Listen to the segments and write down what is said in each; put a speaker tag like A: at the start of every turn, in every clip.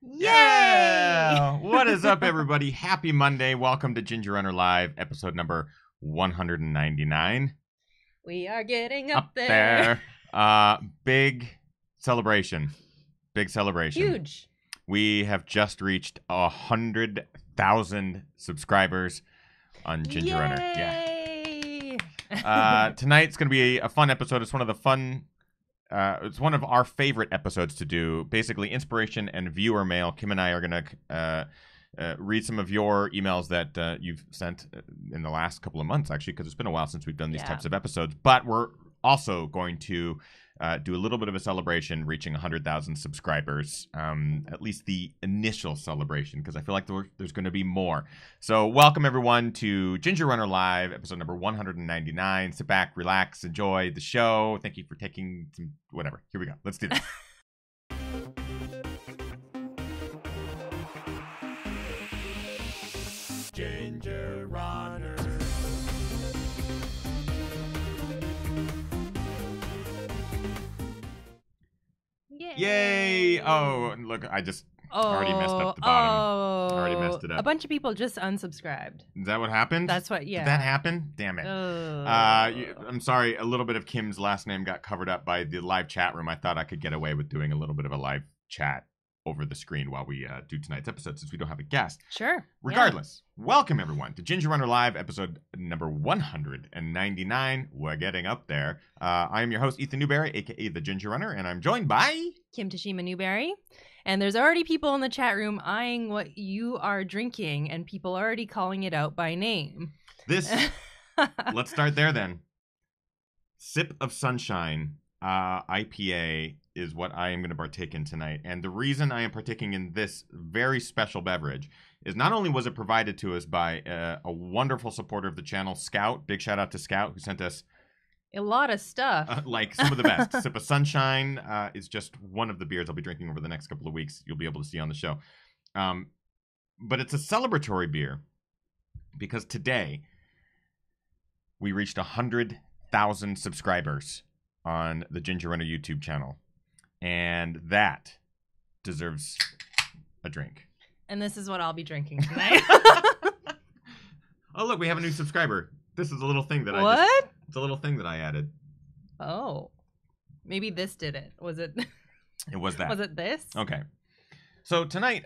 A: Yay!
B: Yeah! What is up, everybody? Happy Monday. Welcome to Ginger Runner Live, episode number 199.
A: We are getting up there.
B: Big celebration. Big celebration.
A: Huge.
B: We have just reached 100,000 subscribers on Ginger Runner.
A: Yay!
B: Yeah. Tonight's going to be a fun episode. It's one of the fun... it's one of our favorite episodes to do. Basically, inspiration and viewer mail. Kim and I are going to read some of your emails that you've sent in the last couple of months, actually, because it's been a while since we've done these types of episodes. But we're also going to do a little bit of a celebration, reaching 100,000 subscribers. At least the initial celebration, because I feel like there's going to be more. So welcome, everyone, to Ginger Runner Live, episode number 199. Sit back, relax, enjoy the show. Thank you for taking some whatever. Here we go. Let's do this. Ginger Runner. Yay! Oh, look, I just already messed up the bottom. Already messed it up.
A: A bunch of people just unsubscribed.
B: Is that what happened?
A: That's what, yeah.
B: Did that happen? Damn it. I'm sorry, a little bit of Kim's last name got covered up by the live chat room. I thought I could get away with doing a little bit of a live chat over the screen while we do tonight's episode, since we don't have a guest.
A: Sure.
B: Regardless, welcome everyone to Ginger Runner Live, episode number 199. We're getting up there. I am your host, Ethan Newberry, aka the Ginger Runner, and I'm joined by
A: Kim Tashima Newberry. And there's already people in the chat room eyeing what you are drinking, and people already calling it out by name.
B: This. Let's start there then. Sip of Sunshine IPA is what I am going to partake in tonight. And the reason I am partaking in this very special beverage is not only was it provided to us by a wonderful supporter of the channel, Scout. Big shout out to Scout, who sent us
A: a lot of stuff.
B: like some of the best. Sip of Sunshine is just one of the beers I'll be drinking over the next couple of weeks. You'll be able to see on the show. But it's a celebratory beer because today we reached 100,000 subscribers on the Ginger Runner YouTube channel. And that deserves a drink.
A: And this is what I'll be drinking tonight.
B: Oh, look, we have a new subscriber. This is a little thing that it's a little thing that I added.
A: Oh. Maybe this did it. Was it?
B: It was that.
A: Was it this?
B: Okay. So tonight,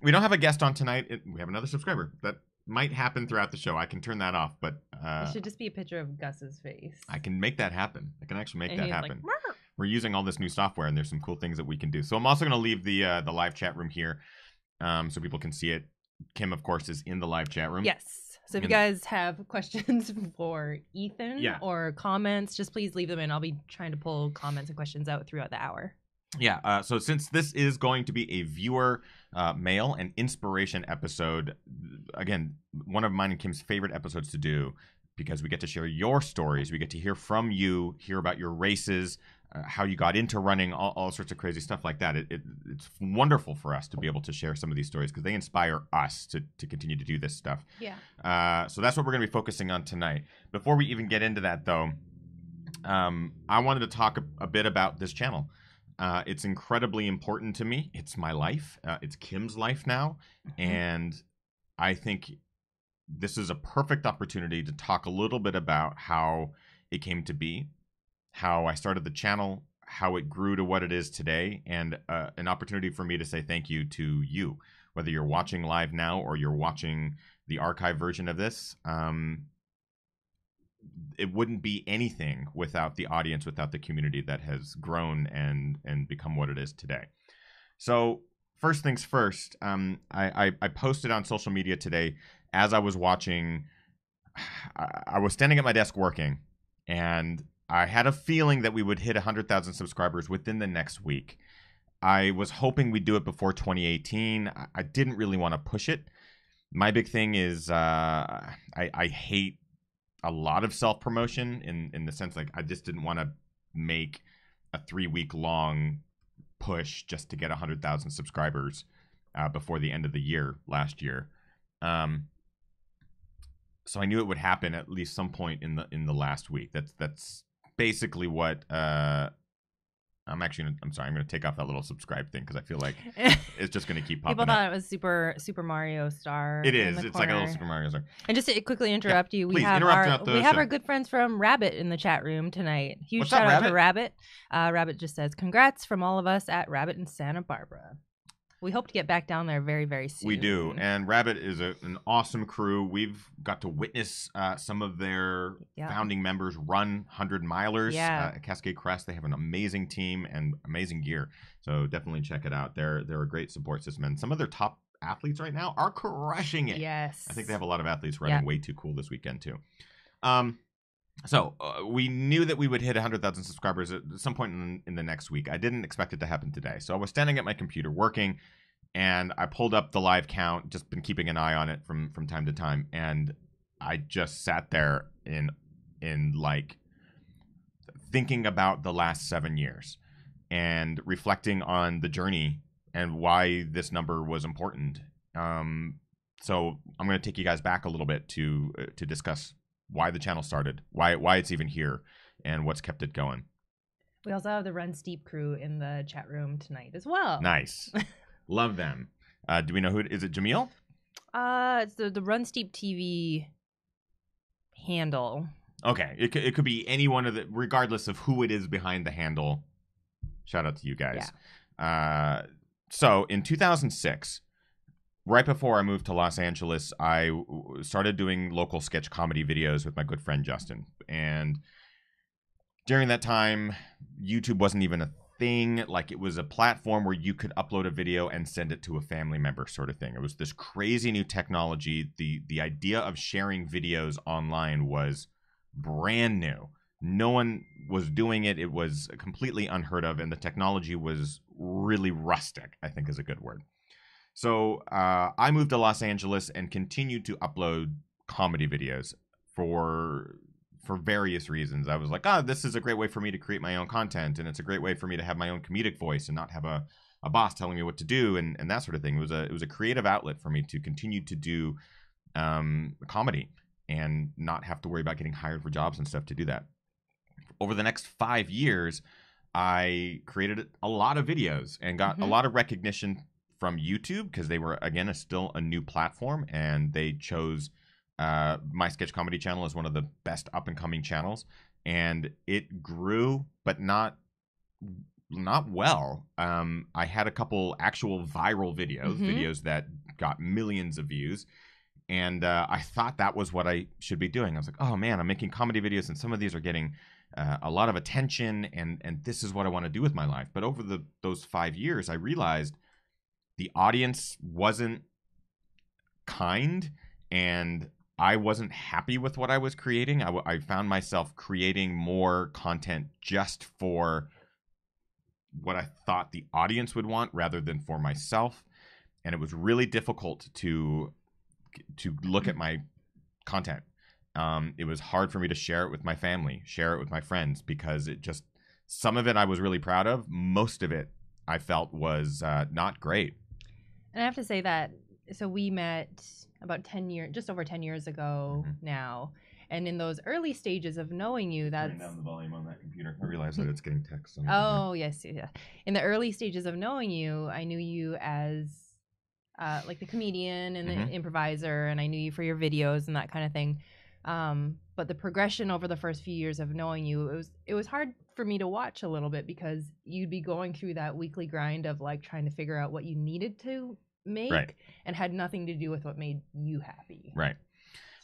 B: we don't have a guest on tonight. We have another subscriber. That might happen throughout the show. I can turn that off, but
A: it should just be a picture of Gus's face.
B: I can make that happen. I can actually make
A: and
B: that
A: he's
B: happen.
A: Like, Murr!
B: We're using all this new software, and there's some cool things that we can do. So I'm also going to leave the live chat room here, so people can see it. Kim, of course, is in the live chat room.
A: Yes. So if you guys have questions for Ethan or comments, just please leave them in. I'll be trying to pull comments and questions out throughout the hour.
B: Yeah, so since this is going to be a viewer mail and inspiration episode, again, one of mine and Kim's favorite episodes to do, because we get to share your stories, we get to hear from you, hear about your races, how you got into running, all sorts of crazy stuff like that. It's wonderful for us to be able to share some of these stories because they inspire us to continue to do this stuff.
A: Yeah.
B: So that's what we're going to be focusing on tonight. Before we even get into that, though, I wanted to talk a bit about this channel. It's incredibly important to me. It's my life. It's Kim's life now. And I think this is a perfect opportunity to talk a little bit about how it came to be, how I started the channel, how it grew to what it is today, and an opportunity for me to say thank you to you, whether you're watching live now or you're watching the archive version of this. It wouldn't be anything without the audience, without the community that has grown and become what it is today. So first things first, I posted on social media today as I was watching. I was standing at my desk working, and I had a feeling that we would hit 100,000 subscribers within the next week. I was hoping we'd do it before 2018. I didn't really want to push it. My big thing is I hate a lot of self-promotion in the sense, like, I just didn't want to make a 3-week long push just to get 100,000 subscribers before the end of the year last year. So I knew it would happen at least some point in the last week. That's basically what I'm sorry. I'm going to take off that little subscribe thing because I feel like it's just going to keep popping
A: People thought
B: up.
A: it was Super Mario Star.
B: It is. It's like a little Super Mario Star.
A: And just to quickly interrupt you, we
B: please,
A: have
B: our
A: good friends from Rabbit in the chat room tonight. Huge
B: What's
A: shout
B: up,
A: out to Rabbit. Rabbit just says, "Congrats from all of us at Rabbit in Santa Barbara." We hope to get back down there very, very soon.
B: We do. And Rabbit is an awesome crew. We've got to witness some of their founding members run 100-milers at Cascade Crest. They have an amazing team and amazing gear. So definitely check it out. They're a great support system. And some of their top athletes right now are crushing it.
A: Yes.
B: I think they have a lot of athletes running way too cool this weekend, too. So we knew that we would hit 100,000 subscribers at some point in the next week. I didn't expect it to happen today. So I was standing at my computer working, and I pulled up the live count, just been keeping an eye on it from time to time. And I just sat there in like thinking about the last 7 years and reflecting on the journey and why this number was important. So I'm going to take you guys back a little bit to discuss why the channel started, why it's even here, and what's kept it going.
A: We also have the Run Steep crew in the chat room tonight as well.
B: Nice. Love them. Do we know who is it? Jamil?
A: It's the Run Steep TV handle.
B: Okay. It could be any one of the, regardless of who it is behind the handle. Shout out to you guys. Yeah. So in 2006, right before I moved to Los Angeles, I started doing local sketch comedy videos with my good friend Justin. And during that time, YouTube wasn't even a thing. Like, it was a platform where you could upload a video and send it to a family member sort of thing. It was this crazy new technology. The idea of sharing videos online was brand new. No one was doing it. It was completely unheard of. And the technology was really rustic, I think is a good word. So I moved to Los Angeles and continued to upload comedy videos for various reasons. I was like, this is a great way for me to create my own content, and it's a great way for me to have my own comedic voice and not have a boss telling me what to do and that sort of thing. It was a creative outlet for me to continue to do comedy and not have to worry about getting hired for jobs and stuff to do that. Over the next 5 years, I created a lot of videos and got a lot of recognition from YouTube because they were, again, still a new platform, and they chose my sketch comedy channel as one of the best up-and-coming channels. And it grew, but not well. I had a couple actual viral videos that got millions of views. And I thought that was what I should be doing. I was like, oh, man, I'm making comedy videos, and some of these are getting a lot of attention, and this is what I want to do with my life. But over those 5 years, I realized the audience wasn't kind, and I wasn't happy with what I was creating. I found myself creating more content just for what I thought the audience would want rather than for myself. And it was really difficult to look at my content. It was hard for me to share it with my family, share it with my friends, because some of it I was really proud of. Most of it I felt was not great.
A: And I have to say that, so we met about 10 years, just over 10 years ago now. And in those early stages of knowing you,
B: Turn down the volume on that computer. I realize that it's getting text.
A: Oh, yes. Yeah. In the early stages of knowing you, I knew you as like the comedian and the improviser, and I knew you for your videos and that kind of thing. But the progression over the first few years of knowing you, it was hard for me to watch a little bit, because you'd be going through that weekly grind of like trying to figure out what you needed to make and had nothing to do with what made you happy.
B: Right.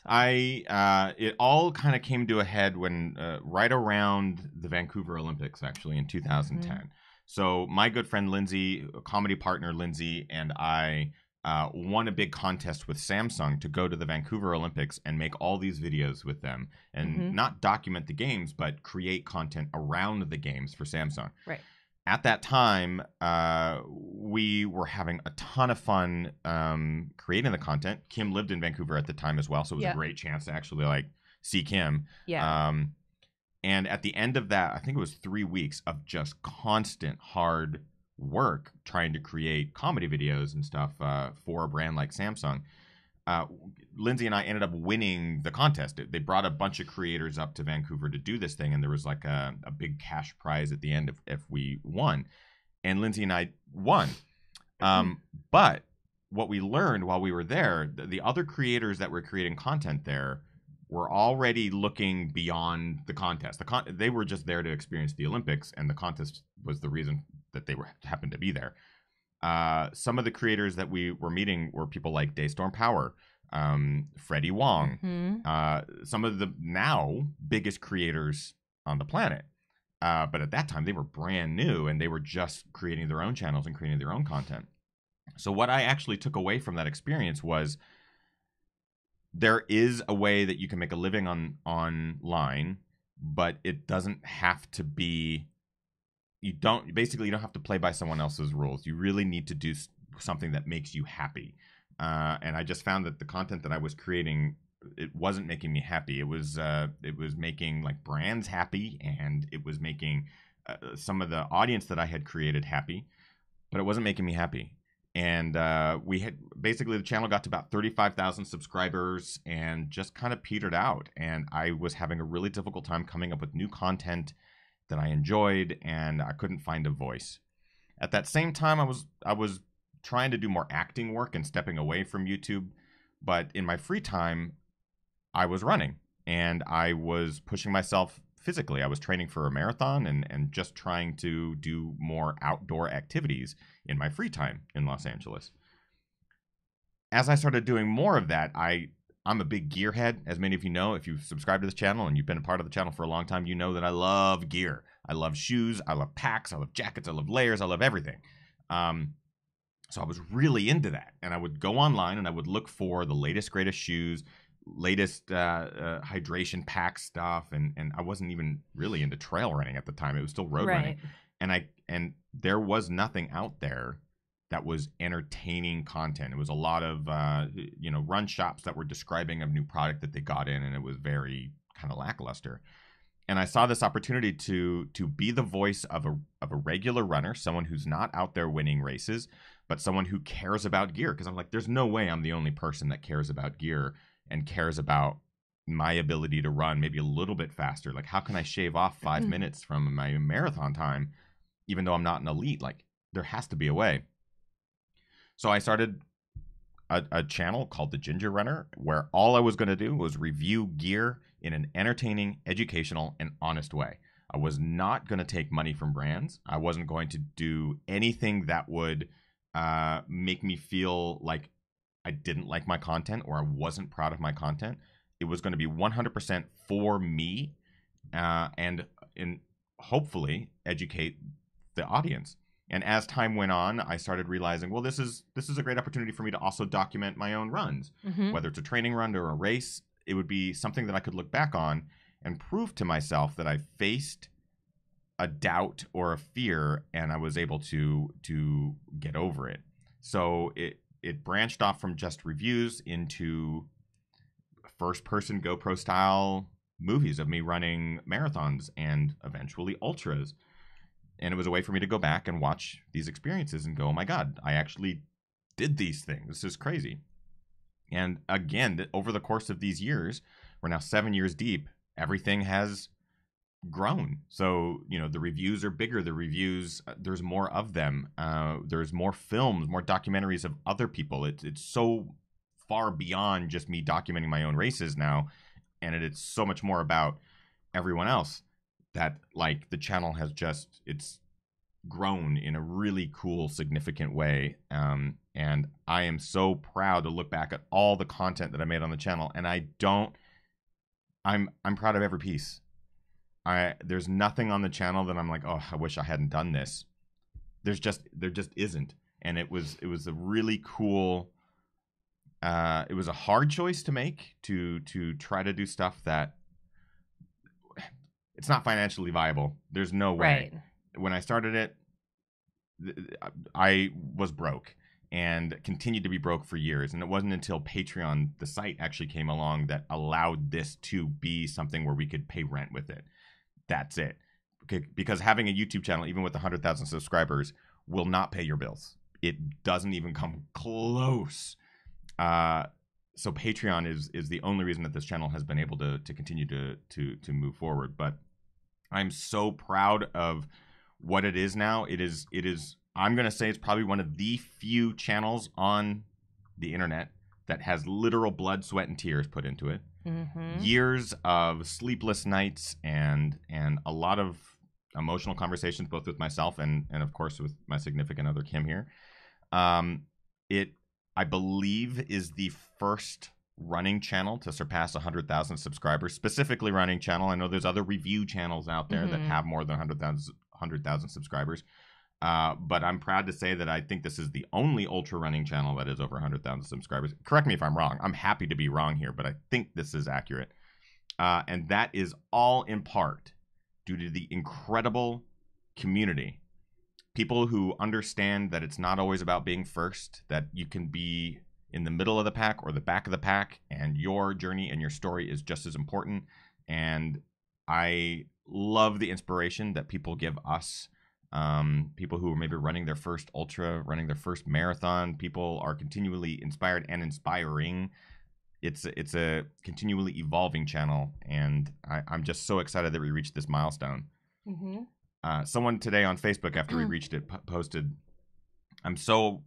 B: So. It all kind of came to a head when right around the Vancouver Olympics, actually, in 2010. So my good friend Lindsay, comedy partner Lindsay, and I won a big contest with Samsung to go to the Vancouver Olympics and make all these videos with them, and not document the games, but create content around the games for Samsung. Right. At that time, we were having a ton of fun creating the content. Kim lived in Vancouver at the time as well, so it was a great chance to actually like see Kim. Yeah. And at the end of that, I think it was 3 weeks of just constant hard work trying to create comedy videos and stuff for a brand like Samsung. Lindsay and I ended up winning the contest. They brought a bunch of creators up to Vancouver to do this thing, and there was like a big cash prize at the end if we won. And Lindsay and I won. But what we learned while we were there, the other creators that were creating content there were already looking beyond the contest. They were just there to experience the Olympics, and the contest was the reason that they happened to be there. Some of the creators that we were meeting were people like Daystorm Power, Freddie Wong, some of the now biggest creators on the planet. But at that time, they were brand new, and they were just creating their own channels and creating their own content. So what I actually took away from that experience was there is a way that you can make a living online, but it doesn't have to be. You don't have to play by someone else's rules. You really need to do something that makes you happy. And I just found that the content that I was creating, it wasn't making me happy. It was making like brands happy, and it was making some of the audience that I had created happy, but it wasn't making me happy. And we had basically the channel got to about 35,000 subscribers and just kind of petered out. And I was having a really difficult time coming up with new content that I enjoyed, and I couldn't find a voice. At that same time, I was trying to do more acting work and stepping away from YouTube, but in my free time, I was running, and I was pushing myself physically. I was training for a marathon and just trying to do more outdoor activities in my free time in Los Angeles. As I started doing more of that, I'm a big gearhead, as many of you know. If you've subscribed to this channel and you've been a part of the channel for a long time, you know that I love gear. I love shoes, I love packs, I love jackets, I love layers, I love everything. So I was really into that. And I would go online and I would look for the latest, greatest shoes, latest hydration pack stuff. And I wasn't even really into trail running at the time. It was still road running. And there was nothing out there that was entertaining content. It was a lot of run shops that were describing a new product that they got in, and it was very kind of lackluster. And I saw this opportunity to be the voice of a regular runner, someone who's not out there winning races, but someone who cares about gear. Because I'm like, there's no way I'm the only person that cares about gear and cares about my ability to run maybe a little bit faster. Like, how can I shave off 5 minutes from my marathon time, even though I'm not an elite? Like, there has to be a way. So I started a channel called The Ginger Runner, where all I was going to do was review gear in an entertaining, educational, and honest way. I was not going to take money from brands. I wasn't going to do anything that would make me feel like I didn't like my content or I wasn't proud of my content. It was going to be 100% for me and hopefully educate the audience. And as time went on, I started realizing, well, this is a great opportunity for me to also document my own runs, whether it's a training run or a race. It would be something that I could look back on and prove to myself that I faced a doubt or a fear, and I was able to get over it. So it branched off from just reviews into first-person GoPro style movies of me running marathons and eventually ultras. And it was a way for me to go back and watch these experiences and go, oh my God, I actually did these things. This is crazy. And again, over the course of these years, we're now 7 years deep, everything has grown. So, the reviews are bigger. The reviews, there's more of them. There's more films, more documentaries of other people. It's so far beyond just me documenting my own races now. And it's so much more about everyone else that, like, the channel has it's grown in a really cool, significant way. And I am so proud to look back at all the content that I made on the channel. And I'm proud of every piece. There's nothing on the channel that I'm like, oh, I wish I hadn't done this. There just isn't. And it was a really cool, it was a hard choice to make to try to do stuff that it's not financially viable. There's no way.
A: Right.
B: When I started it, I was broke and continued to be broke for years. And it wasn't until Patreon, the site, actually came along that allowed this to be something where we could pay rent with it. That's it. Because having a YouTube channel, even with 100,000 subscribers, will not pay your bills. It doesn't even come close. so Patreon is the only reason that this channel has been able to continue to move forward. But I'm so proud of what it is now. It is I'm going to say it's probably one of the few channels on the internet that has literal blood, sweat, and tears put into it.
A: Mm-hmm.
B: Years of sleepless nights and a lot of emotional conversations, both with myself and of course with my significant other, Kim, here. It, I believe, is the first running channel to surpass 100,000 subscribers, specifically running channel. I know there's other review channels out there that have more than 100,000 subscribers. But I'm proud to say that I think this is the only ultra running channel that is over 100,000 subscribers. Correct me if I'm wrong. I'm happy to be wrong here, but I think this is accurate. And that is all in part due to the incredible community. People who understand that it's not always about being first, that you can be in the middle of the pack or the back of the pack, and your journey and your story is just as important. And I love the inspiration that people give us. People who are maybe running their first ultra, running their first marathon. People are continually inspired and inspiring. It's a continually evolving channel, and I'm just so excited that we reached this milestone. Someone today on Facebook, after we reached it, posted, "I'm so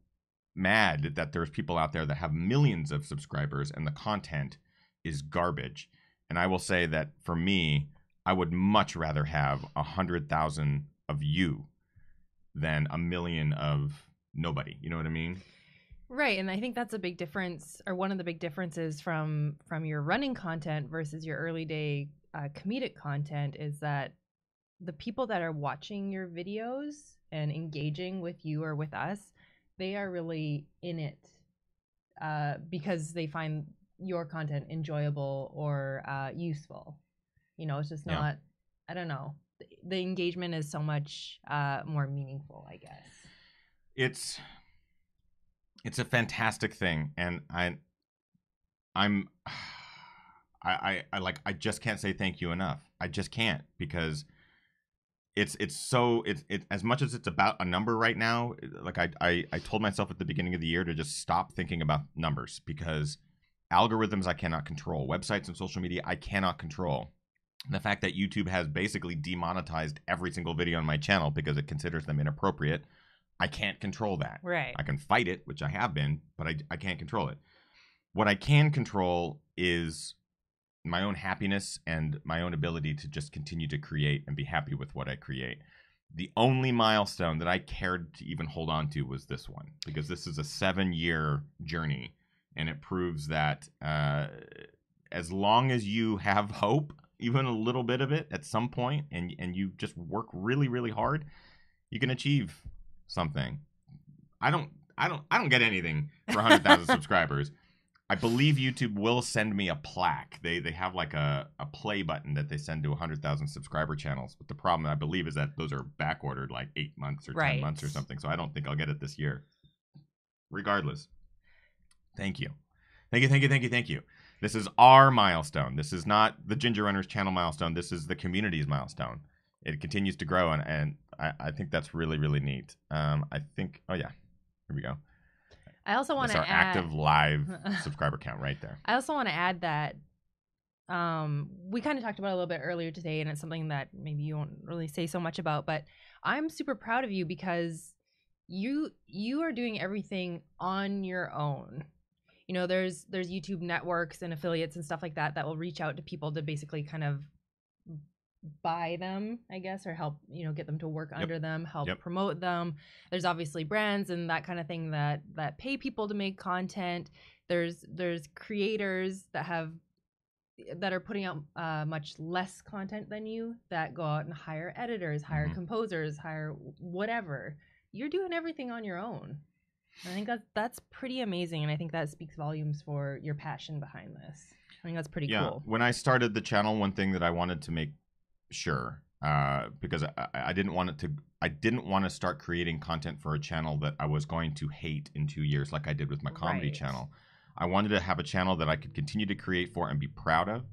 B: mad that there's people out there that have millions of subscribers and the content is garbage." And I will say that for me, I would much rather have 100,000 of you than a million of nobody. You know what I mean?
A: Right, and I think that's a big difference, or one of the big differences from your running content versus your early day comedic content, is that the people that are watching your videos and engaging with you or with us, they are really in it because they find your content enjoyable or useful. You know, it's just not, I don't know. The engagement is so much more meaningful, I guess.
B: It's a fantastic thing, and I just can't say thank you enough. I just can't, because it's as much as it's about a number right now. Like I told myself at the beginning of the year to just stop thinking about numbers, because algorithms I cannot control, websites and social media I cannot control. The fact that YouTube has basically demonetized every single video on my channel because it considers them inappropriate, I can't control that.
A: Right.
B: I can fight it, which I have been, but I can't control it. What I can control is my own happiness and my own ability to just continue to create and be happy with what I create. The only milestone that I cared to even hold on to was this one, because this is a 7-year journey, and it proves that as long as you have hope, even a little bit of it at some point, and you just work really, really hard, you can achieve something. I don't get anything for 100,000 subscribers. I believe YouTube will send me a plaque. They have like a play button that they send to 100,000 subscriber channels. But the problem, I believe, is that those are back ordered like 8 months or 10 months or something. So I don't think I'll get it this year. Regardless, thank you. Thank you. This is our milestone. This is not the Ginger Runners channel milestone. This is the community's milestone. It continues to grow, and I think that's really, really neat. I think, oh yeah, here we go.
A: I also want to add...
B: That's our active live subscriber count right there.
A: I also want to add that we kind of talked about it a little bit earlier today, and it's something that maybe you won't really say so much about, but I'm super proud of you because you are doing everything on your own. You know, there's YouTube networks and affiliates and stuff like that will reach out to people to basically kind of buy them, I guess, or help, you know, get them to work under them, help promote them. There's obviously brands and that kind of thing that pay people to make content. There's creators that are putting out much less content than you, that go out and hire editors, hire composers, hire whatever. You're doing everything on your own. I think that's pretty amazing, and I think that speaks volumes for your passion behind this. I think that's pretty cool.
B: When I started the channel, one thing that I wanted to make sure, because I didn't want to start creating content for a channel that I was going to hate in 2 years, like I did with my comedy channel. I wanted to have a channel that I could continue to create for and be proud of,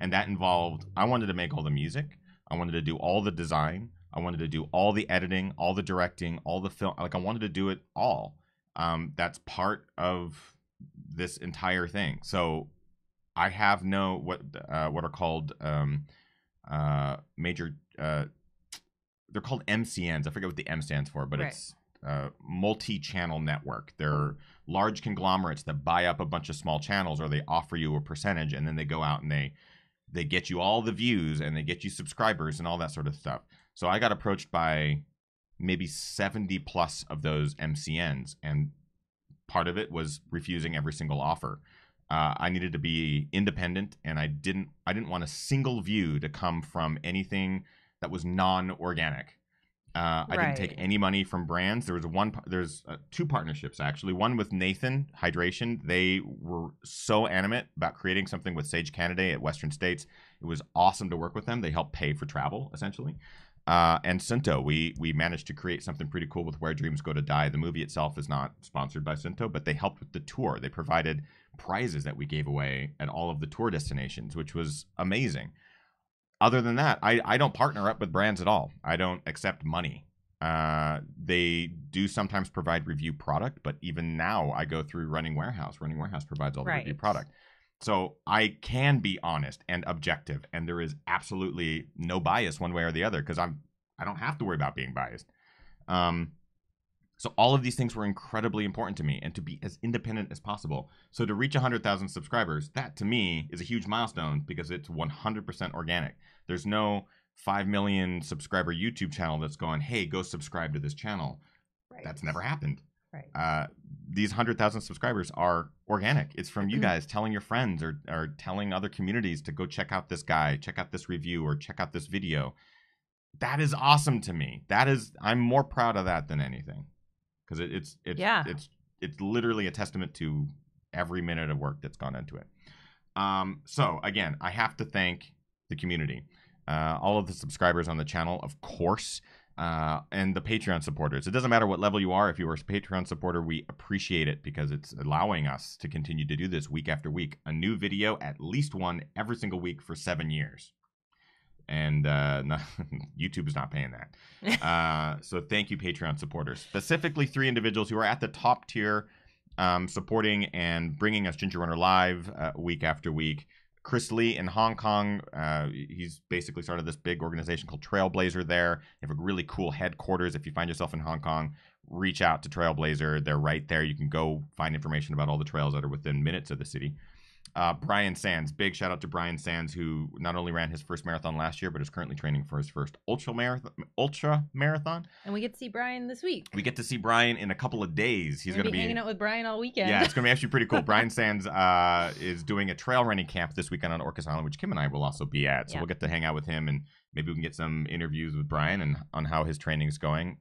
B: and that involved, I wanted to make all the music, I wanted to do all the design, I wanted to do all the editing, all the directing, all the film. Like, I wanted to do it all. That's part of this entire thing. So I have no what are called major. They're called MCNs. I forget what the M stands for, but it's multi-channel network. They're large conglomerates that buy up a bunch of small channels, or they offer you a percentage, and then they go out and they get you all the views and they get you subscribers and all that sort of stuff. So I got approached by maybe 70 plus of those MCNs, and part of it was refusing every single offer. I needed to be independent, and I didn't want a single view to come from anything that was non-organic. I didn't take any money from brands. There's two partnerships, actually. One with Nathan Hydration. They were so animate about creating something with Sage Canada at Western States. It was awesome to work with them. They helped pay for travel, essentially. And Cinto, we managed to create something pretty cool with Where Dreams Go to Die. The movie itself is not sponsored by Cinto, but they helped with the tour. They provided prizes that we gave away at all of the tour destinations, which was amazing. Other than that, I don't partner up with brands at all. I don't accept money. They do sometimes provide review product, but even now I go through Running Warehouse. Running Warehouse provides all the review product. So I can be honest and objective, and there is absolutely no bias one way or the other, because I don't have to worry about being biased. So all of these things were incredibly important to me, and to be as independent as possible. So to reach 100,000 subscribers, that to me is a huge milestone, because it's 100% organic. There's no 5 million subscriber YouTube channel that's going, hey, go subscribe to this channel. That's never happened. These 100,000 subscribers are organic. It's from you guys telling your friends or telling other communities to go check out this guy, check out this review, or check out this video. That is awesome to me. I'm more proud of that than anything. Because it's literally a testament to every minute of work that's gone into it. So again, I have to thank the community, all of the subscribers on the channel, of course, and the Patreon supporters. It doesn't matter what level you are. If you are a Patreon supporter, we appreciate it, because it's allowing us to continue to do this week after week. A new video, at least one every single week for 7 years. And YouTube is not paying that. So thank you, Patreon supporters. Specifically 3 individuals who are at the top tier, supporting and bringing us Ginger Runner live week after week. Chris Lee in Hong Kong. He's basically started this big organization called Trailblazer there. They have a really cool headquarters. If you find yourself in Hong Kong, reach out to Trailblazer. They're right there. You can go find information about all the trails that are within minutes of the city. Brian Sands, big shout out to Brian Sands, who not only ran his first marathon last year, but is currently training for his first ultra marathon.
A: And we get to see Brian this week.
B: We get to see Brian in a couple of days. He's going to be
A: hanging out with Brian all weekend.
B: Yeah, it's going to be actually pretty cool. Brian Sands is doing a trail running camp this weekend on Orcas Island, which Kim and I will also be at. So we'll get to hang out with him, and maybe we can get some interviews with Brian and on how his training is going.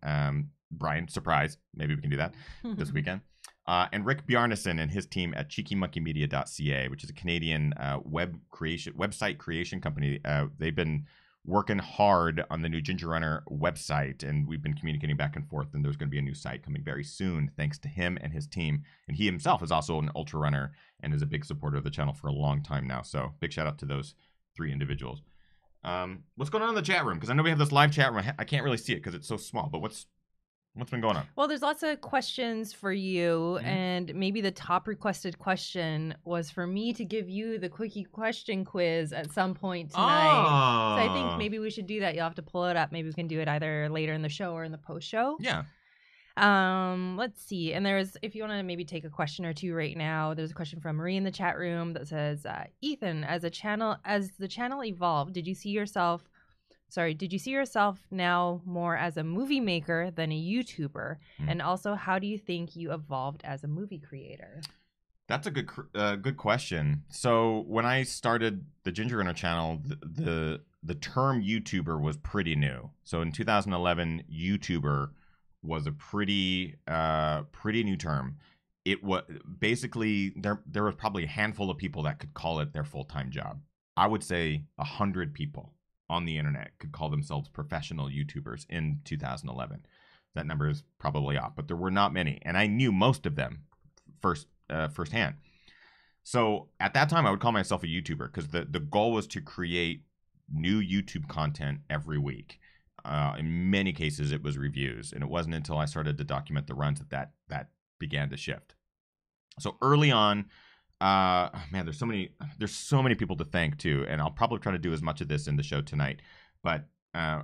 B: Brian, surprise. Maybe we can do that this weekend. And Rick Bjarnason and his team at cheekymonkeymedia.ca, which is a Canadian website creation company. They've been working hard on the new Ginger Runner website, and we've been communicating back and forth, and there's going to be a new site coming very soon, thanks to him and his team. And he himself is also an ultra runner and is a big supporter of the channel for a long time now. So big shout out to those 3 individuals. What's going on in the chat room? Because I know we have this live chat room. I can't really see it because it's so small, but what's been going on?
A: Well, there's lots of questions for you, and maybe the top requested question was for me to give you the quickie question quiz at some point tonight. So I think maybe we should do that. You'll have to pull it up. Maybe we can do it either later in the show or in the post show.
B: Yeah.
A: Let's see. And if you want to maybe take a question or two right now, there's a question from Marie in the chat room that says, Ethan, as the channel evolved, did you see yourself now more as a movie maker than a YouTuber? And also, how do you think you evolved as a movie creator?
B: That's a good question. So when I started the Ginger Runner channel, the term YouTuber was pretty new. So in 2011, YouTuber was a pretty new term. It was basically there was probably a handful of people that could call it their full-time job. I would say 100 people on the internet could call themselves professional YouTubers in 2011. That number is probably off, but there were not many, and I knew most of them firsthand. So at that time, I would call myself a YouTuber because the goal was to create new YouTube content every week. In many cases, it was reviews, and it wasn't until I started to document the runs that began to shift. So early on, man, there's so many people to thank too, and I'll probably try to do as much of this in the show tonight. But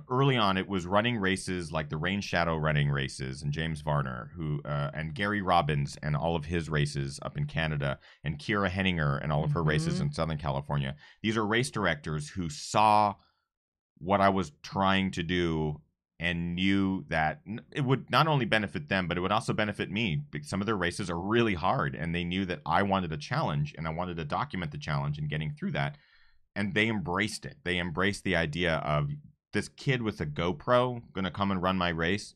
B: early on, it was running races like the Rain Shadow running races, and James Varner, who and Gary Robbins and all of his races up in Canada, and Kira Henninger and all of her races in Southern California. These are race directors who saw what I was trying to do and knew that it would not only benefit them, but it would also benefit me. Some of their races are really hard, and they knew that I wanted a challenge, and I wanted to document the challenge and getting through that. And they embraced it. They embraced the idea of this kid with a GoPro going to come and run my race.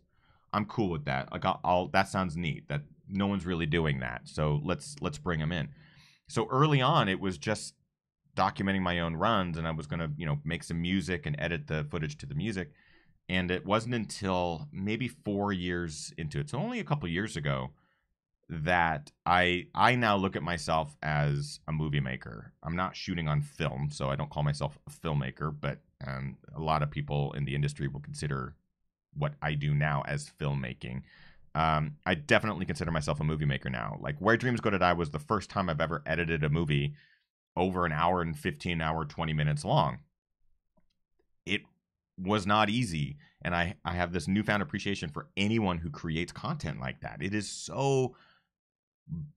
B: I'm cool with that. Like, that sounds neat. That no one's really doing that. So let's bring him in. So early on, it was just documenting my own runs, and I was going to, make some music and edit the footage to the music. And it wasn't until maybe 4 years into it, so only a couple years ago, that I now look at myself as a movie maker. I'm not shooting on film, so I don't call myself a filmmaker, but a lot of people in the industry will consider what I do now as filmmaking. I definitely consider myself a movie maker now. Like, Where Dreams Go to Die was the first time I've ever edited a movie over an hour and 15 hour, 20 minutes long. It was not easy, and I have this newfound appreciation for anyone who creates content like that. It is so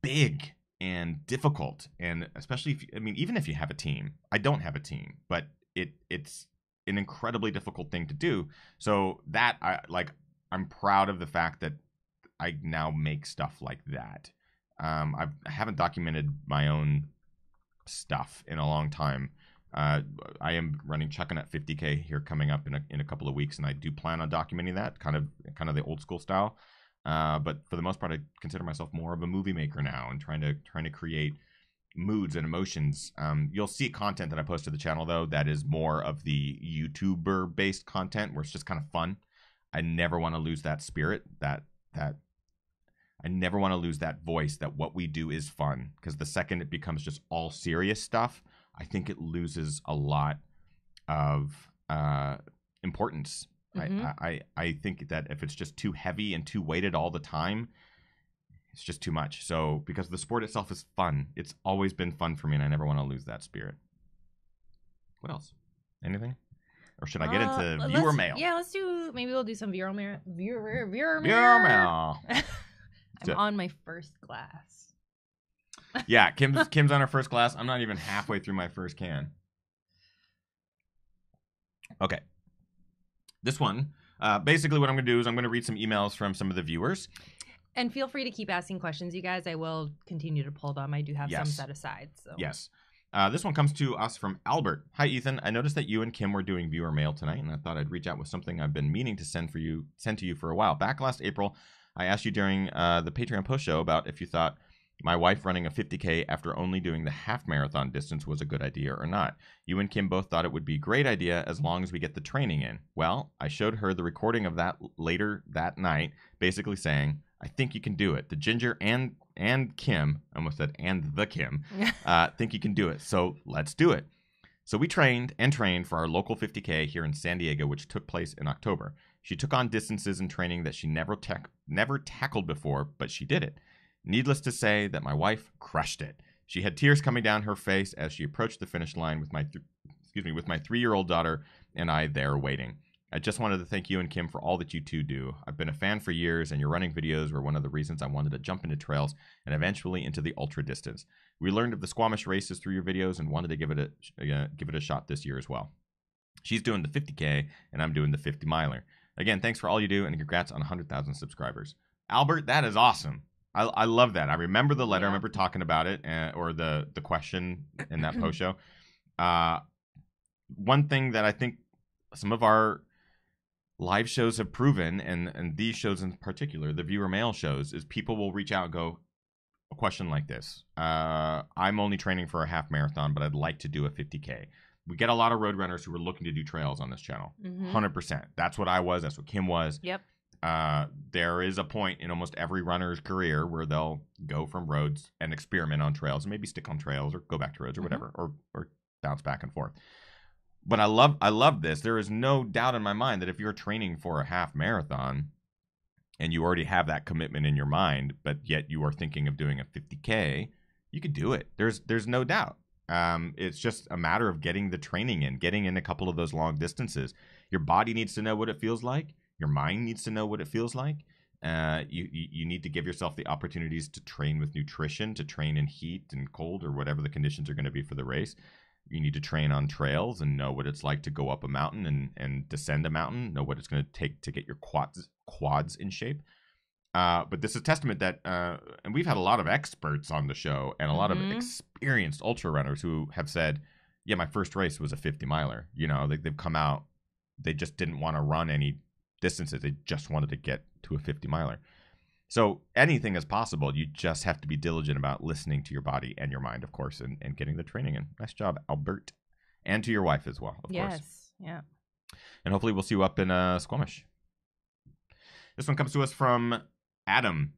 B: big and difficult, and especially even if you have a team. I don't have a team, but it's an incredibly difficult thing to do. So that I'm proud of the fact that I now make stuff like that. I haven't documented my own stuff in a long time. I am running Chucking at 50K here coming up in a couple of weeks, and I do plan on documenting that kind of the old school style. But for the most part, I consider myself more of a movie maker now, and trying to create moods and emotions. You'll see content that I post to the channel though that is more of the YouTuber based content, where it's just kind of fun. I never want to lose that spirit, that I never want to lose that voice, that what we do is fun, because the second it becomes just all serious stuff, I think it loses a lot of importance. I think that if it's just too heavy and too weighted all the time, it's just too much. So, because the sport itself is fun, it's always been fun for me, and I never want to lose that spirit. What else? Anything? Or should I get into viewer mail?
A: Yeah, let's do. Maybe we'll do some viewer mail. Viewer mail. I'm on my first glass.
B: Yeah, Kim's on her first glass. I'm not even halfway through my first can. Okay. This one, basically what I'm going to do is I'm going to read some emails from some of the viewers.
A: And feel free to keep asking questions, you guys. I will continue to pull them. I do have some set aside. So.
B: Yes. This one comes to us from Albert. Hi, Ethan. I noticed that you and Kim were doing viewer mail tonight, and I thought I'd reach out with something I've been meaning to send to you for a while. Back last April, I asked you during the Patreon post show about if you thought my wife running a 50K after only doing the half marathon distance was a good idea or not. You and Kim both thought it would be a great idea as long as we get the training in. Well, I showed her the recording of that later that night, basically saying, I think you can do it. The Ginger and Kim, I almost said and the Kim, think you can do it. So let's do it. So we trained for our local 50K here in San Diego, which took place in October. She took on distances in training that she never tackled before, but she did it. Needless to say that my wife crushed it. She had tears coming down her face as she approached the finish line with my 3-year-old daughter and I there waiting. I just wanted to thank you and Kim for all that you two do. I've been a fan for years, and your running videos were one of the reasons I wanted to jump into trails and eventually into the ultra distance. We learned of the Squamish races through your videos and wanted to give it a shot this year as well. She's doing the 50K, and I'm doing the 50 miler. Again, thanks for all you do, and congrats on 100,000 subscribers. Albert, that is awesome. I love that. I remember the letter. I remember talking about it, or the question in that post show. One thing that I think some of our live shows have proven, and these shows in particular, the viewer mail shows, is people will reach out and go, a question like this. I'm only training for a half marathon, but I'd like to do a 50K. We get a lot of road runners who are looking to do trails on this channel. 100%. That's what I was. That's what Kim was.
A: Yep.
B: There is a point in almost every runner's career where they'll go from roads and experiment on trails, and maybe stick on trails or go back to roads or whatever, or bounce back and forth. But I love this. There is no doubt in my mind that if you're training for a half marathon, and you already have that commitment in your mind, but yet you are thinking of doing a 50K, you could do it. There's no doubt. It's just a matter of getting the training in, getting in a couple of those long distances. Your body needs to know what it feels like. Your mind needs to know what it feels like. You need to give yourself the opportunities to train with nutrition, to train in heat and cold or whatever the conditions are going to be for the race. You need to train on trails and know what it's like to go up a mountain and descend a mountain, know what it's going to take to get your quads in shape. But this is a testament that, and we've had a lot of experts on the show and a lot of experienced ultra runners who have said, yeah, my first race was a 50 miler. You know, they've come out, they just didn't want to run any distances. They just wanted to get to a 50 miler. So anything is possible. You just have to be diligent about listening to your body and your mind, of course, and getting the training in. Nice job, Albert. And to your wife as well, of course.
A: Yes, yeah.
B: And hopefully we'll see you up in Squamish. This one comes to us from Adam.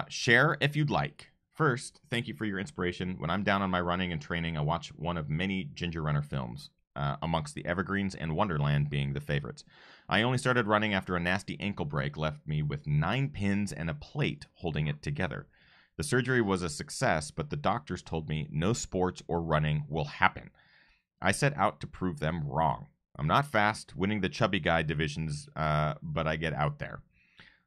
B: Share if you'd like. First, thank you for your inspiration. When I'm down on my running and training, I watch one of many Ginger Runner films, amongst the Evergreens and Wonderland being the favorites. I only started running after a nasty ankle break left me with 9 pins and a plate holding it together. The surgery was a success, but the doctors told me no sports or running will happen. I set out to prove them wrong. I'm not fast, winning the chubby guy divisions, but I get out there.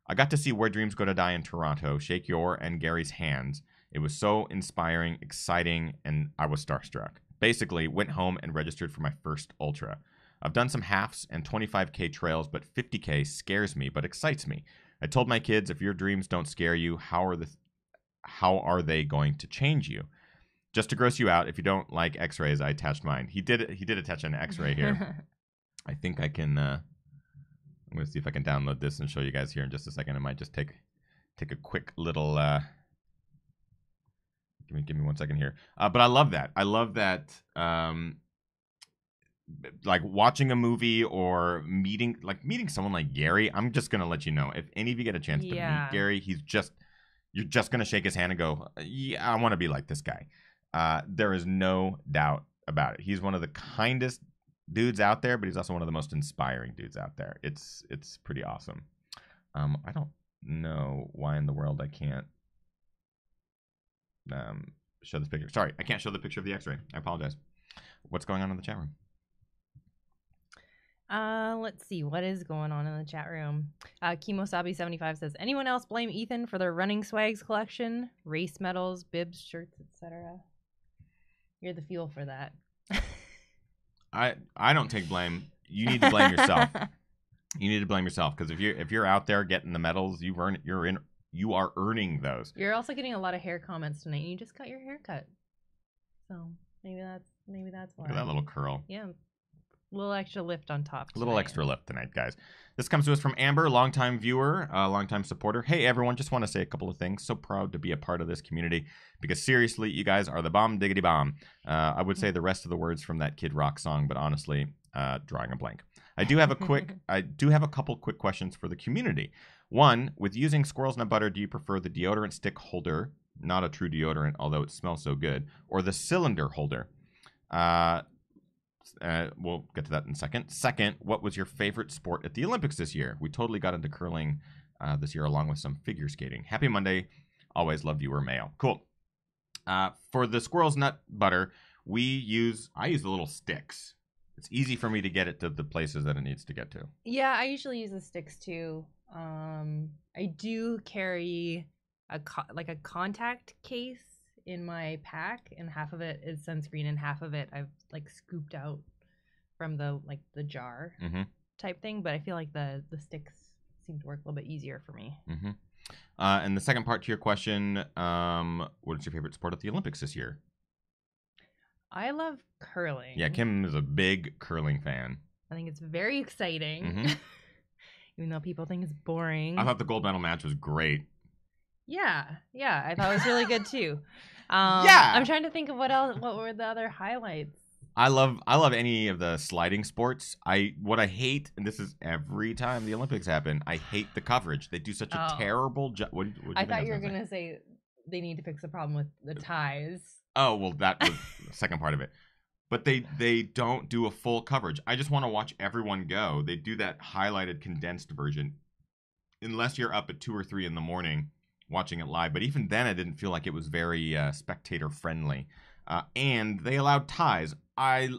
B: I got to see Where Dreams Go to Die in Toronto, shake your and Gary's hands. It was so inspiring, exciting, and I was starstruck. Basically, went home and registered for my first ultra. I've done some halves and 25K trails, but 50K scares me but excites me. I told my kids, if your dreams don't scare you, how are they going to change you? Just to gross you out, if you don't like x-rays, I attached mine. He did attach an x-ray here. I think I can, I'm going to see if I can download this and show you guys here in just a second. I might just take a quick little, give me 1 second here. But I love that. I love that, like watching a movie or meeting someone like Gary. I'm just going to let you know, if any of you get a chance to meet Gary, you're just going to shake his hand and go, yeah, I want to be like this guy. There is no doubt about it. He's one of the kindest dudes out there, but he's also one of the most inspiring dudes out there. It's pretty awesome. I don't know why in the world I can't show this picture. Sorry, I can't show the picture of the x-ray. I apologize. What's going on in the chat room?
A: Let's see what is going on in the chat room. Kimosabi75 says, anyone else blame Ethan for their running swags collection, race medals, bibs, shirts, etc.? You're the fuel for that.
B: I don't take blame. You need to blame yourself. You need to blame yourself, because if you're out there getting the medals, you are earning those.
A: You're also getting a lot of hair comments tonight. You just got your hair cut, so maybe that's why.
B: Look at that little curl.
A: Yeah. A little extra lift on top.
B: A little extra lift tonight, guys. This comes to us from Amber, longtime viewer, longtime supporter. Hey, everyone, just want to say a couple of things. So proud to be a part of this community, because seriously, you guys are the bomb diggity bomb. I would say the rest of the words from that Kid Rock song, but honestly, drawing a blank. I do have a couple quick questions for the community. One, with using Squirrel's Nut Butter, do you prefer the deodorant stick holder, not a true deodorant, although it smells so good, or the cylinder holder? We'll get to that in a second. Second, what was your favorite sport at the Olympics this year? We totally got into curling this year, along with some figure skating. Happy Monday. Always love viewer mail. Cool. For the Squirrel's Nut Butter, I use the little sticks. It's easy for me to get it to the places that it needs to get to.
A: Yeah, I usually use the sticks too. I do carry a contact case in my pack, and half of it is sunscreen and half of it I've scooped out from the jar type thing, but I feel like the sticks seem to work a little bit easier for me.
B: And the second part to your question, what is your favorite sport at the Olympics this year?
A: I love curling.
B: Yeah, Kim is a big curling fan.
A: I think it's very exciting. Even though people think it's boring.
B: I thought the gold medal match was great.
A: Yeah, I thought it was really good too.
B: Yeah,
A: I'm trying to think of what were the other highlights.
B: I love any of the sliding sports. What I hate, and this is every time the Olympics happen, I hate the coverage. They do such a terrible job.
A: I thought you were gonna say they need to fix the problem with the ties.
B: Oh, well, that was the second part of it. But they don't do a full coverage. I just want to watch everyone go. They do that highlighted, condensed version. unless you're up at 2 or 3 in the morning watching it live. But even then, I didn't feel like it was very spectator friendly. And they allowed ties. I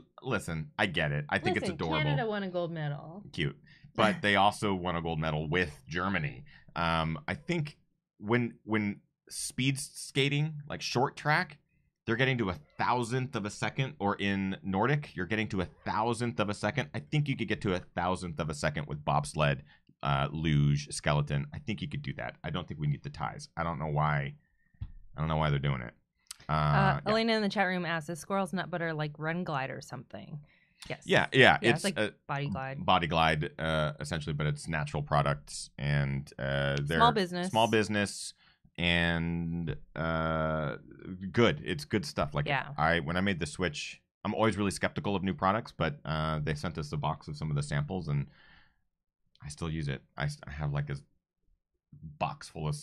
B: get it. I think it's adorable.
A: Canada won a gold medal.
B: Cute. But they also won a gold medal with Germany. I think when speed skating, like short track, they're getting to 1,000th of a second, or in Nordic, you're getting to 1,000th of a second. I think you could get to 1,000th of a second with bobsled, luge, skeleton. I think you could do that. I don't think we need the ties. I don't know why they're doing it.
A: Elena in the chat room asked, is Squirrel's Nut Butter like Run Glide or something? Yes.
B: Yeah.
A: It's like Body Glide.
B: Body Glide, essentially, but it's natural products, and they're small business, and good. It's good stuff. Like, when I made the switch, I'm always really skeptical of new products, but they sent us a box of some of the samples, and I still use it. I have like a box full of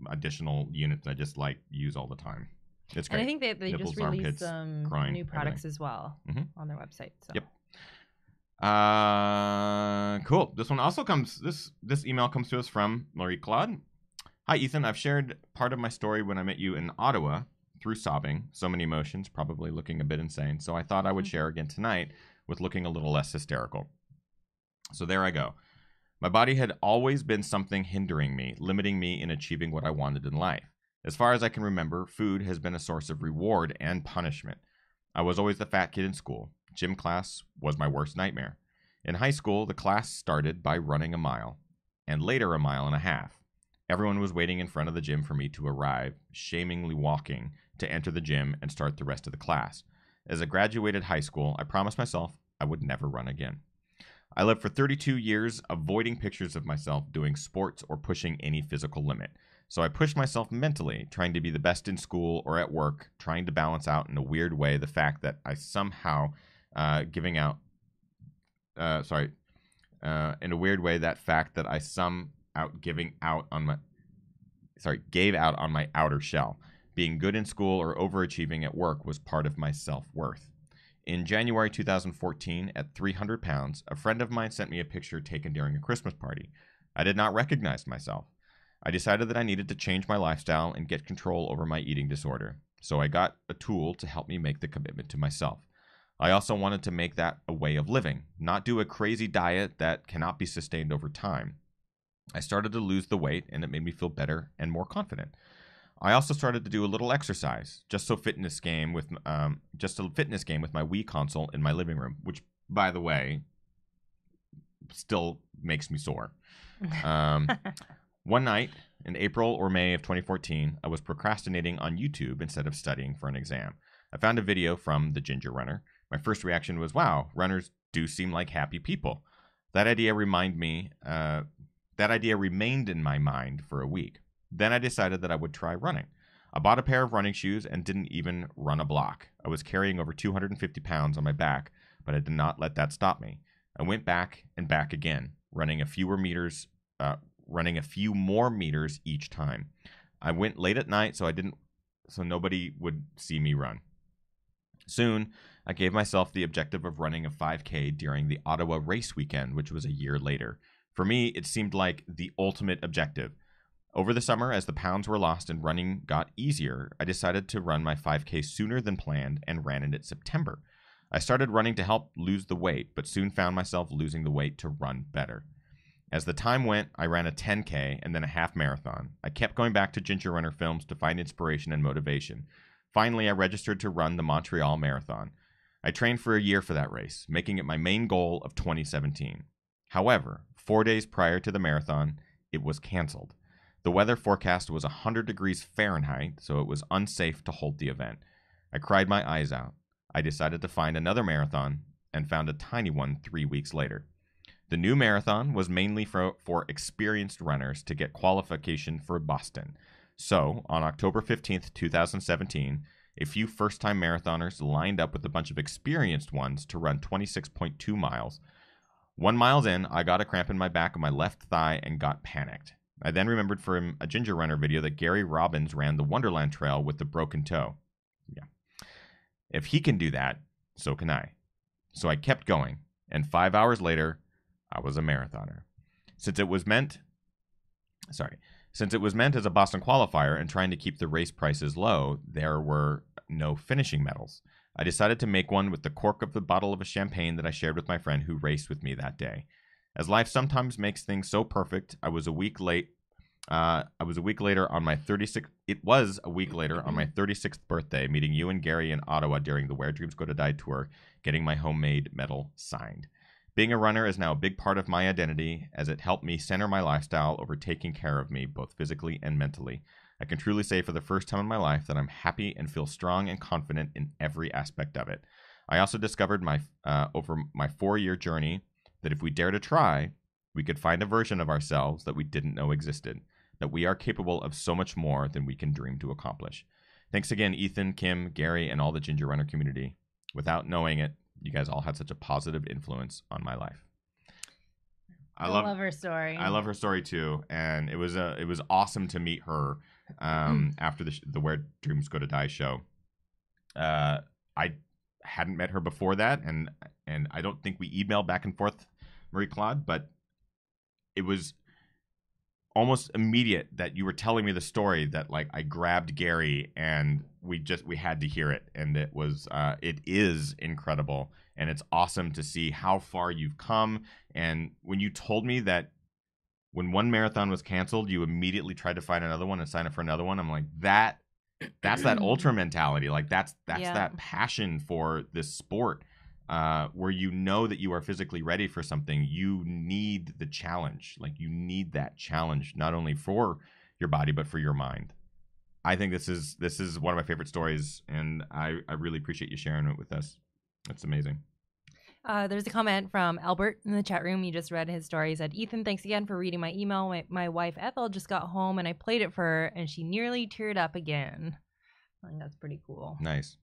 B: additional units I just use all the time. It's great.
A: And I think they just released some new products as well on their website. So.
B: Yep. Cool. This one also comes. This email comes to us from Marie Claude. Hi, Ethan. I've shared part of my story when I met you in Ottawa through sobbing. So many emotions, probably looking a bit insane. So I thought I would share again tonight with looking a little less hysterical. So there I go. My body had always been something hindering me, limiting me in achieving what I wanted in life. As far as I can remember, food has been a source of reward and punishment. I was always the fat kid in school. Gym class was my worst nightmare. In high school, the class started by running a mile, and later a mile and a half. Everyone was waiting in front of the gym for me to arrive, shamingly walking to enter the gym and start the rest of the class. As I graduated high school, I promised myself I would never run again. I lived for 32 years avoiding pictures of myself doing sports or pushing any physical limit. So I pushed myself mentally, trying to be the best in school or at work, trying to balance out in a weird way the fact that I somehow gave out on my outer shell. Being good in school or overachieving at work was part of my self-worth. In January 2014, at 300 pounds, a friend of mine sent me a picture taken during a Christmas party. I did not recognize myself. I decided that I needed to change my lifestyle and get control over my eating disorder. So I got a tool to help me make the commitment to myself. I also wanted to make that a way of living, not do a crazy diet that cannot be sustained over time. I started to lose the weight, and it made me feel better and more confident. I also started to do a little exercise, just a fitness game with my Wii console in my living room, which, by the way, still makes me sore. One night in April or May of 2014, I was procrastinating on YouTube instead of studying for an exam. I found a video from the Ginger Runner. My first reaction was, wow, runners do seem like happy people. That idea remained in my mind for a week. Then I decided that I would try running. I bought a pair of running shoes and didn't even run a block. I was carrying over 250 pounds on my back, but I did not let that stop me. I went back and back again, running a few more meters each time. I went late at night so nobody would see me run. Soon, I gave myself the objective of running a 5K during the Ottawa race weekend, which was a year later. For me, it seemed like the ultimate objective. Over the summer, as the pounds were lost and running got easier, I decided to run my 5K sooner than planned and ran it in September. I started running to help lose the weight, but soon found myself losing the weight to run better. As the time went, I ran a 10K and then a half marathon. I kept going back to Ginger Runner films to find inspiration and motivation. Finally, I registered to run the Montreal Marathon. I trained for a year for that race, making it my main goal of 2017. However, 4 days prior to the marathon, it was canceled. The weather forecast was 100 degrees Fahrenheit, so it was unsafe to hold the event. I cried my eyes out. I decided to find another marathon and found a tiny one 3 weeks later. The new marathon was mainly for experienced runners to get qualification for Boston. So, on October 15th, 2017, a few first-time marathoners lined up with a bunch of experienced ones to run 26.2 miles. 1 mile in, I got a cramp in my back of my left thigh and got panicked. I then remembered from a Ginger Runner video that Gary Robbins ran the Wonderland Trail with the broken toe. Yeah. If he can do that, so can I. So I kept going, and 5 hours later, I was a marathoner. Since it was meant Sorry. Since it was meant as a Boston qualifier and trying to keep the race prices low, there were no finishing medals. I decided to make one with the cork of the bottle of a champagne that I shared with my friend who raced with me that day. As life sometimes makes things so perfect, I was a week later on my 36th. It was a week later on my 36th birthday, meeting you and Gary in Ottawa during the Where Dreams Go to Die tour, getting my homemade medal signed. Being a runner is now a big part of my identity, as it helped me center my lifestyle over taking care of me, both physically and mentally. I can truly say for the first time in my life that I'm happy and feel strong and confident in every aspect of it. I also discovered over my 4-year journey that if we dare to try, we could find a version of ourselves that we didn't know existed, that we are capable of so much more than we can dream to accomplish. Thanks again, Ethan, Kim, Gary, and all the Ginger Runner community. Without knowing it, you guys all had such a positive influence on my life.
A: I love her story.
B: I love her story too, and it was awesome to meet her after the Where Dreams Go to Die show. I hadn't met her before that, and I don't think we emailed back and forth, Marie-Claude, but it was almost immediate that you were telling me the story that like I grabbed Gary and we had to hear it, and it is incredible, and it's awesome to see how far you've come. And when you told me that when one marathon was canceled, you immediately tried to find another one and sign up for another one, I'm like, that's that ultra mentality. Like that's that passion for this sport, where you know that you are physically ready for something. You need the challenge. Like you need that challenge, not only for your body, but for your mind. I think this is one of my favorite stories, and I really appreciate you sharing it with us. It's amazing.
A: There's a comment from Albert in the chat room. He just read his story. He said, Ethan, thanks again for reading my email. My wife Ethel just got home and I played it for her and she nearly teared up again. I think that's pretty cool.
B: Nice.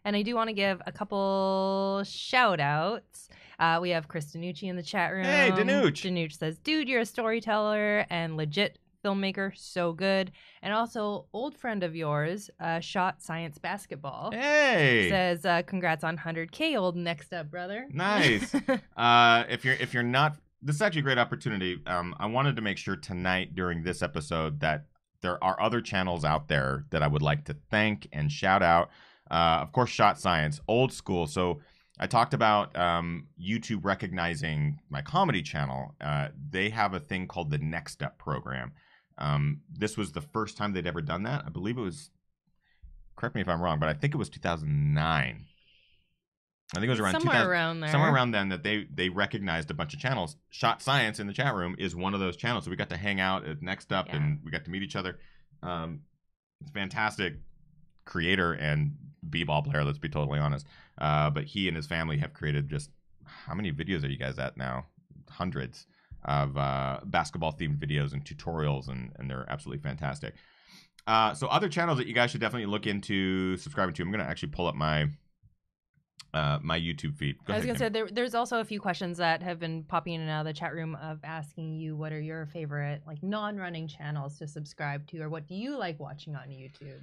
A: And I do want to give a couple shout outs. We have Chris Danucci in the chat room.
B: Hey, Danucci.
A: Danucci says, dude, you're a storyteller and legit filmmaker, so good. And also, old friend of yours, Shot Science Basketball.
B: Hey,
A: says, congrats on 100K, old next up, brother.
B: Nice. If you're not, this is actually a great opportunity. I wanted to make sure tonight during this episode that there are other channels out there that I would like to thank and shout out. Of course, Shot Science, old school. So I talked about YouTube recognizing my comedy channel. They have a thing called the Next Step program. This was the first time they'd ever done that. I believe it was, correct me if I'm wrong, but I think it was 2009. I think it was around
A: somewhere around there.
B: Somewhere around then that they recognized a bunch of channels. Shot Science in the chat room is one of those channels. So we got to hang out at Next Up and we got to meet each other. It's fantastic creator and b-ball player, let's be totally honest. But he and his family have created just, how many videos are you guys at now? Hundreds of basketball themed videos and tutorials, and they're absolutely fantastic. So other channels that you guys should definitely look into subscribing to. I'm going to actually pull up my my YouTube feed.
A: I was going to say, there's also a few questions that have been popping in and out of the chat room of asking you what are your favorite like non-running channels to subscribe to, or what do you like watching on YouTube?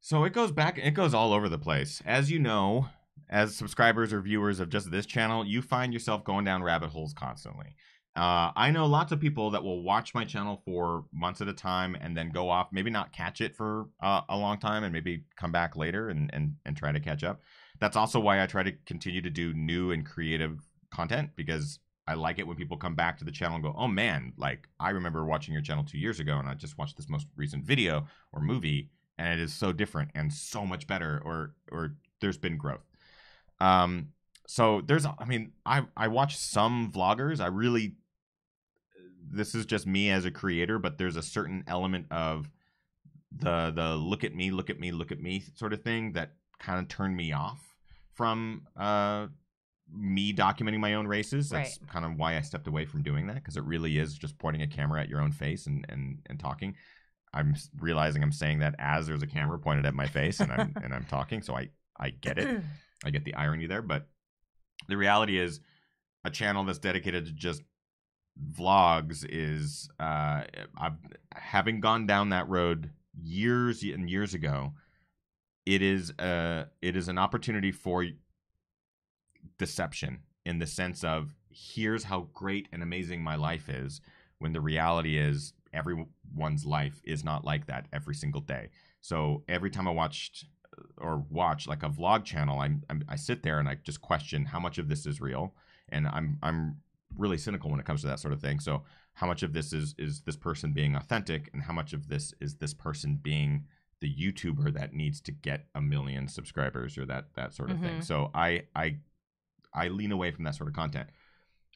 B: So it goes all over the place. As you know, as subscribers or viewers of just this channel, you find yourself going down rabbit holes constantly. I know lots of people that will watch my channel for months at a time and then go off, maybe not catch it for a long time, and maybe come back later and try to catch up. That's also why I try to continue to do new and creative content, because I like it when people come back to the channel and go, oh man, like I remember watching your channel 2 years ago and I just watched this most recent video or movie and it is so different and so much better, or there's been growth. So there's, I mean, I watch some vloggers. This is just me as a creator, but there's a certain element of the look at me sort of thing that kind of turned me off from me documenting my own races. That's kind of why I stepped away from doing that, because it really is just pointing a camera at your own face and talking. I'm realizing I'm saying that as there's a camera pointed at my face and I'm talking, so I get it. I get the irony there, but the reality is a channel that's dedicated to just vlogs is having gone down that road years and years ago. It is an opportunity for deception, in the sense of, here's how great and amazing my life is, when the reality is everyone's life is not like that every single day. So every time I watch like a vlog channel, I sit there and I just question how much of this is real, and I'm really cynical when it comes to that sort of thing. So how much of this is this person being authentic, and how much of this is this person being the YouTuber that needs to get 1 million subscribers or that sort of thing. So I lean away from that sort of content.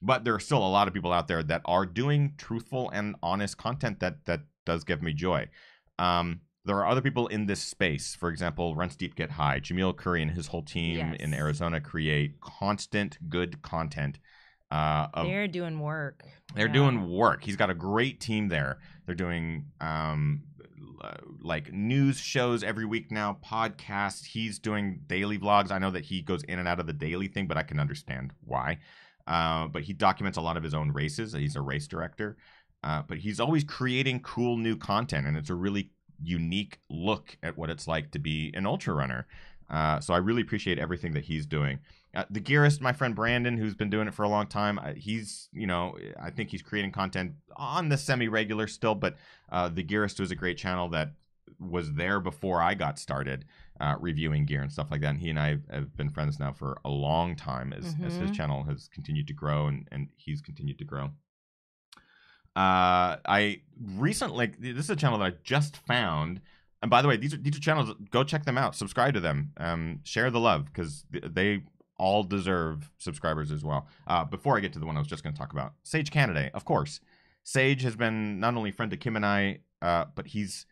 B: But there are still a lot of people out there that are doing truthful and honest content that does give me joy. There are other people in this space. For example, Runs Deep Get High. Jamil Curry and his whole team in Arizona create constant good content.
A: They're doing work.
B: They're doing work. He's got a great team there. They're doing like news shows every week now, podcasts. He's doing daily vlogs. I know that he goes in and out of the daily thing, but I can understand why. But he documents a lot of his own races. He's a race director. But he's always creating cool new content, and it's a really unique look at what it's like to be an ultra runner. So I really appreciate everything that he's doing. The Gearist, my friend Brandon, who's been doing it for a long time, he's, I think he's creating content on the semi-regular still, but The Gearist was a great channel that was there before I got started reviewing gear and stuff like that. And he and I have been friends now for a long time as his channel has continued to grow and he's continued to grow. I recently, this is a channel that I just found. And by the way, these are channels, go check them out, subscribe to them, share the love, because they all deserve subscribers as well. Before I get to the one I was just going to talk about, Sage Canaday, of course. Sage has been not only a friend to Kim and I, but he's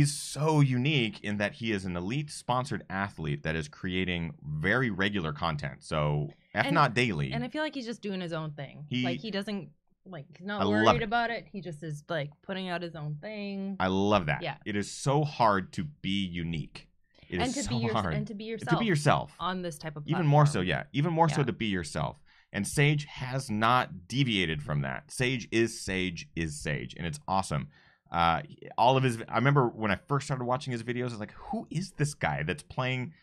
B: so unique in that he is an elite sponsored athlete that is creating very regular content. So not daily.
A: And I feel like he's just doing his own thing. He doesn't, he's not
B: I
A: worried about it. He just is putting out his own thing.
B: I love that.
A: Yeah.
B: It is so hard to be unique. It is so hard.
A: And to be yourself.
B: To be yourself.
A: On this type of platform.
B: Even more so, yeah. Even more so to be yourself. And Sage has not deviated from that. Sage is Sage is Sage. And it's awesome. All of his, I remember when I first started watching his videos, I was like, who is this guy that's playing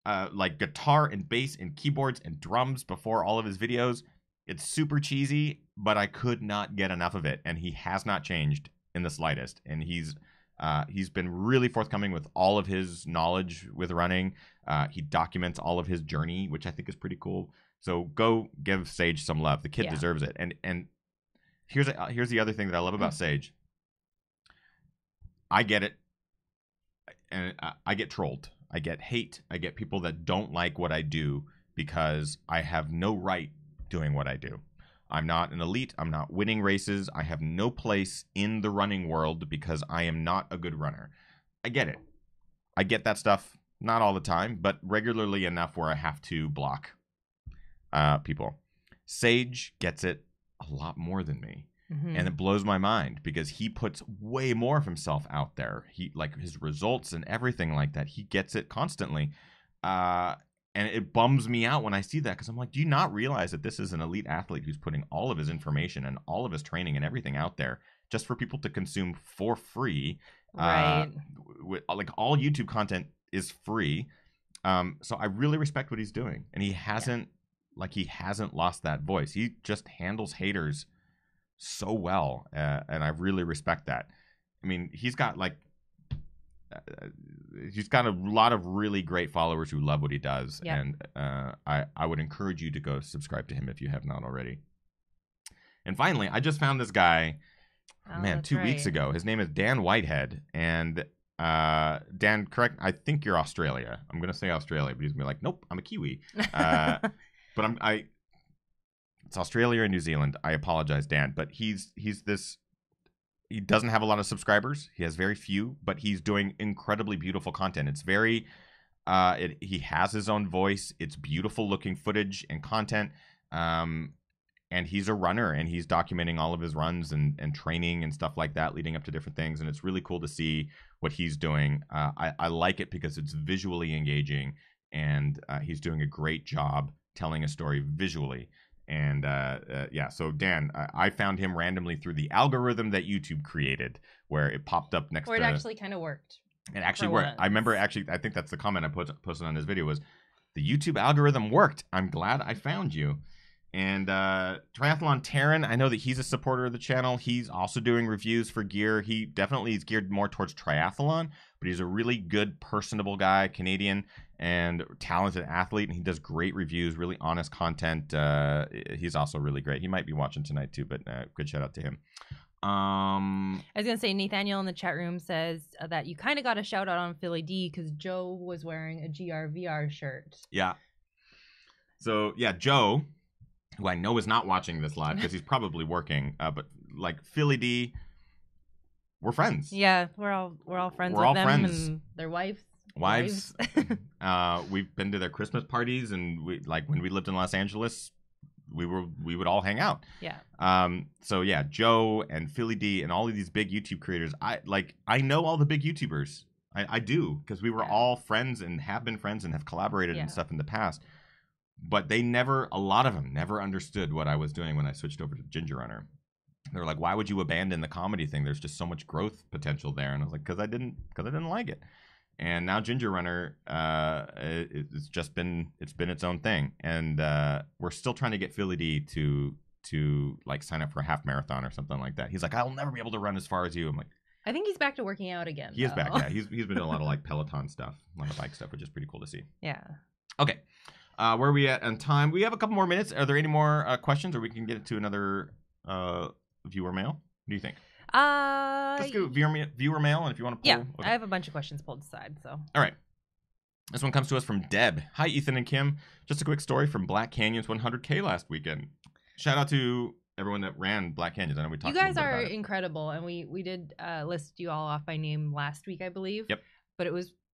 B: guitar and bass and keyboards and drums before all of his videos? It's super cheesy, but I could not get enough of it. And he has not changed in the slightest. And he's been really forthcoming with all of his knowledge with running. He documents all of his journey, which I think is pretty cool. So go give Sage some love. The kid deserves it. And here's the other thing that I love about Sage. I get it, and I get trolled. I get hate. I get people that don't like what I do because I have no right doing what I do. I'm not an elite. I'm not winning races. I have no place in the running world because I am not a good runner. I get it. I get that stuff, not all the time, but regularly enough where I have to block people. Sage gets it a lot more than me. And it blows my mind because he puts way more of himself out there. He, like, his results and everything like that, he gets it constantly. And it bums me out when I see that because I'm like, do you not realize that this is an elite athlete who's putting all of his information and all of his training and everything out there just for people to consume for free?
A: Right.
B: Like, all YouTube content is free. So I really respect what he's doing. And he hasn't lost that voice. He just handles haters so well, and I really respect that. I mean, he's got a lot of really great followers who love what he does, and I would encourage you to go subscribe to him if you have not already. And finally, I just found this guy, 2 weeks ago. His name is Dan Whitehead, and Dan, correct? I think you're Australia. I'm gonna say Australia, but he's gonna be like, nope, I'm a Kiwi. But it's Australia and New Zealand. I apologize, Dan, but he doesn't have a lot of subscribers. He has very few, but he's doing incredibly beautiful content. It's very, he has his own voice. It's beautiful looking footage and content. And he's a runner and he's documenting all of his runs and training and stuff like that leading up to different things. And it's really cool to see what he's doing. I like it because it's visually engaging and he's doing a great job telling a story visually. And so Dan, I found him randomly through the algorithm that YouTube created, where it popped up next to...
A: Where it actually kind of worked.
B: It actually worked. I remember I think that's the comment I posted on this video was, the YouTube algorithm worked. I'm glad I found you. And Triathlon Terran, I know that he's a supporter of the channel. He's also doing reviews for gear. He definitely is geared more towards triathlon, but he's a really good, personable guy, Canadian, and talented athlete. And he does great reviews, really honest content. He's also really great. He might be watching tonight too, but good shout out to him.
A: I was gonna say Nathaniel in the chat room says that you kind of got a shout out on Philly D because Joe was wearing a GRVR shirt.
B: Yeah. So yeah, Joe, who I know is not watching this live because he's probably working, but like Philly D, we're friends.
A: Yeah, we're all friends
B: We're
A: with
B: all
A: them
B: friends.
A: and their wives.
B: We've been to their Christmas parties, and we like when we lived in Los Angeles, we would all hang out.
A: Yeah.
B: So yeah, Joe and Philly D and all of these big YouTube creators. I know all the big YouTubers. I do because we were all friends and have been friends and have collaborated and stuff in the past. But a lot of them never understood what I was doing when I switched over to Ginger Runner. They were like, "Why would you abandon the comedy thing? There's just so much growth potential there." And I was like, "Because I didn't like it." And now Ginger Runner, it's been its own thing, and we're still trying to get Philly D to like sign up for a half marathon or something like that. He's like, "I'll never be able to run as far as you." I'm like,
A: I think he's back to working out again.
B: He is back. Yeah, he's been doing a lot of like Peloton stuff, a lot of bike stuff, which is pretty cool to see.
A: Yeah.
B: Okay. Where are we at on time? We have a couple more minutes. Are there any more questions, or we can get into another viewer mail? What do you think? Let's go viewer mail, and if you want to pull.
A: Yeah,
B: Okay.
A: I have a bunch of questions pulled aside. So.
B: All right. This one comes to us from Deb. Hi, Ethan and Kim. Just a quick story from Black Canyon's 100K last weekend. Shout out to everyone that ran Black Canyons. I know we talked.
A: You guys
B: a little bit
A: are
B: about it.
A: incredible, and we did list you all off by name last week, I believe.
B: Yep.
A: But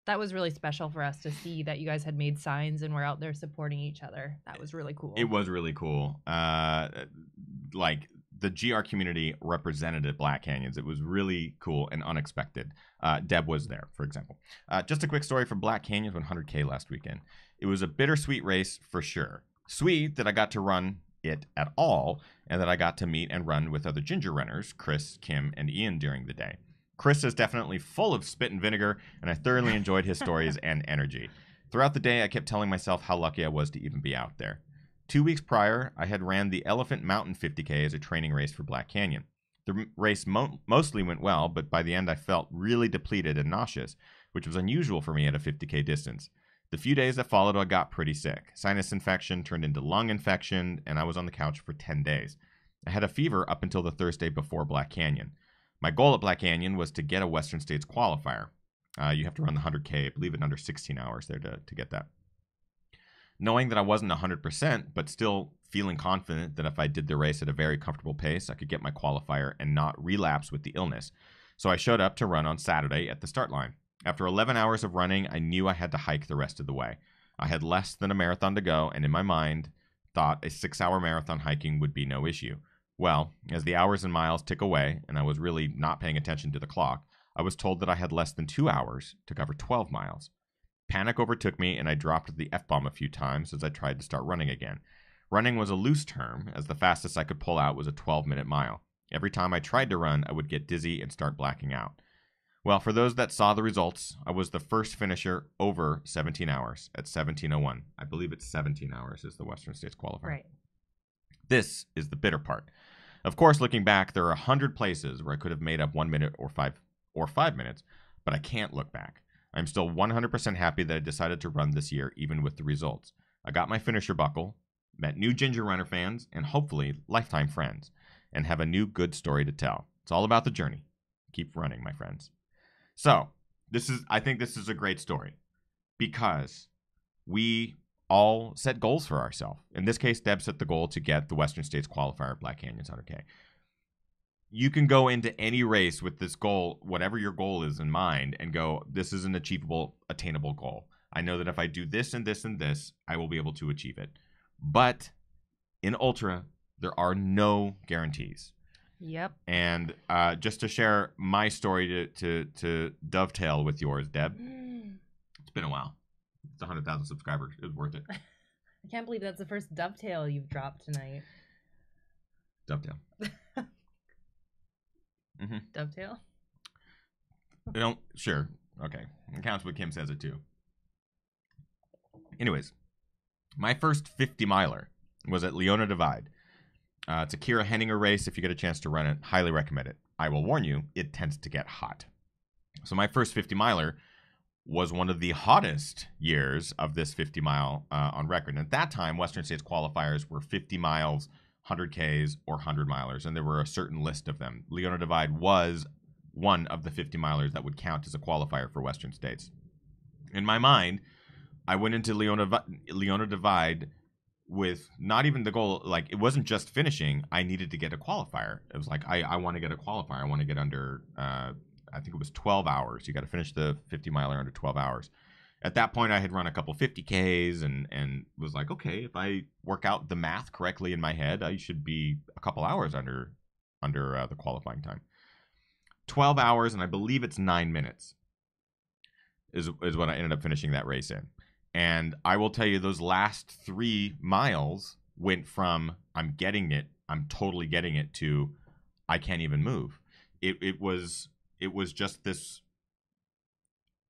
A: that was really special for us to see that you guys had made signs and were out there supporting each other. That was really cool.
B: It was really cool. Like the GR community represented at Black Canyons. It was really cool and unexpected. Deb was there, for example. Just a quick story from Black Canyons 100K last weekend. It was a bittersweet race for sure. Sweet that I got to run it at all, and that I got to meet and run with other Ginger runners, Chris, Kim, and Ian during the day. Chris is definitely full of spit and vinegar, and I thoroughly enjoyed his stories and energy. Throughout the day, I kept telling myself how lucky I was to even be out there. 2 weeks prior, I had ran the Elephant Mountain 50K as a training race for Black Canyon. The race mostly went well, but by the end I felt really depleted and nauseous, which was unusual for me at a 50K distance. The few days that followed, I got pretty sick. Sinus infection turned into lung infection, and I was on the couch for 10 days. I had a fever up until the Thursday before Black Canyon. My goal at Black Canyon was to get a Western States qualifier. You have to run the 100K, I believe, in under 16 hours there to get that. Knowing that I wasn't 100%, but still feeling confident that if I did the race at a very comfortable pace, I could get my qualifier and not relapse with the illness. So I showed up to run on Saturday at the start line. After 11 hours of running, I knew I had to hike the rest of the way. I had less than a marathon to go, and in my mind, thought a 6-hour marathon hiking would be no issue. Well, as the hours and miles tick away, and I was really not paying attention to the clock, I was told that I had less than 2 hours to cover 12 miles. Panic overtook me, and I dropped the F-bomb a few times as I tried to start running again. Running was a loose term, as the fastest I could pull out was a 12-minute mile. Every time I tried to run, I would get dizzy and start blacking out. Well, for those that saw the results, I was the first finisher over 17 hours at 17:01. I believe it's 17 hours is the Western States qualifier.
A: Right.
B: This is the bitter part. Of course, looking back, there are 100 places where I could have made up 1 minute or 5 minutes, but I can't look back. I'm still 100% happy that I decided to run this year, even with the results. I got my finisher buckle, met new Ginger Runner fans, and hopefully lifetime friends, and have a new good story to tell. It's all about the journey. Keep running, my friends. So, I think this is a great story because we all set goals for ourselves. In this case, Deb set the goal to get the Western States qualifier at Black Canyons 100K. You can go into any race with this goal, whatever your goal is in mind, and go, this is an achievable, attainable goal. I know that if I do this and this and this, I will be able to achieve it. But in Ultra, there are no guarantees.
A: Yep.
B: And just to share my story to dovetail with yours, Deb, it's been a while. It's 100,000 subscribers. It was worth it.
A: I can't believe that's the first dovetail you've dropped tonight.
B: Dovetail. Mm-hmm.
A: Dovetail?
B: Sure. Okay. It counts when Kim says it too. Anyways, my first 50 miler was at Leona Divide. It's a Kira Henninger race. If you get a chance to run it, highly recommend it. I will warn you, it tends to get hot. So my first 50-miler was one of the hottest years of this 50-mile on record. And at that time, Western States qualifiers were 50 miles, 100 Ks, or 100-milers, and there were a certain list of them. Leona Divide was one of the 50-milers that would count as a qualifier for Western States. In my mind, I went into Leona Divide with not even the goal, like, it wasn't just finishing. I needed to get a qualifier. It was like, I want to get a qualifier. I want to get under, I think it was 12 hours. You got to finish the 50-miler under 12 hours. At that point, I had run a couple 50Ks and was like, okay, if I work out the math correctly in my head, I should be a couple hours under the qualifying time. 12 hours, and I believe it's 9 minutes is what I ended up finishing that race in. And I will tell you, those last 3 miles went from I'm getting it, I'm totally getting it, to I can't even move. It was just this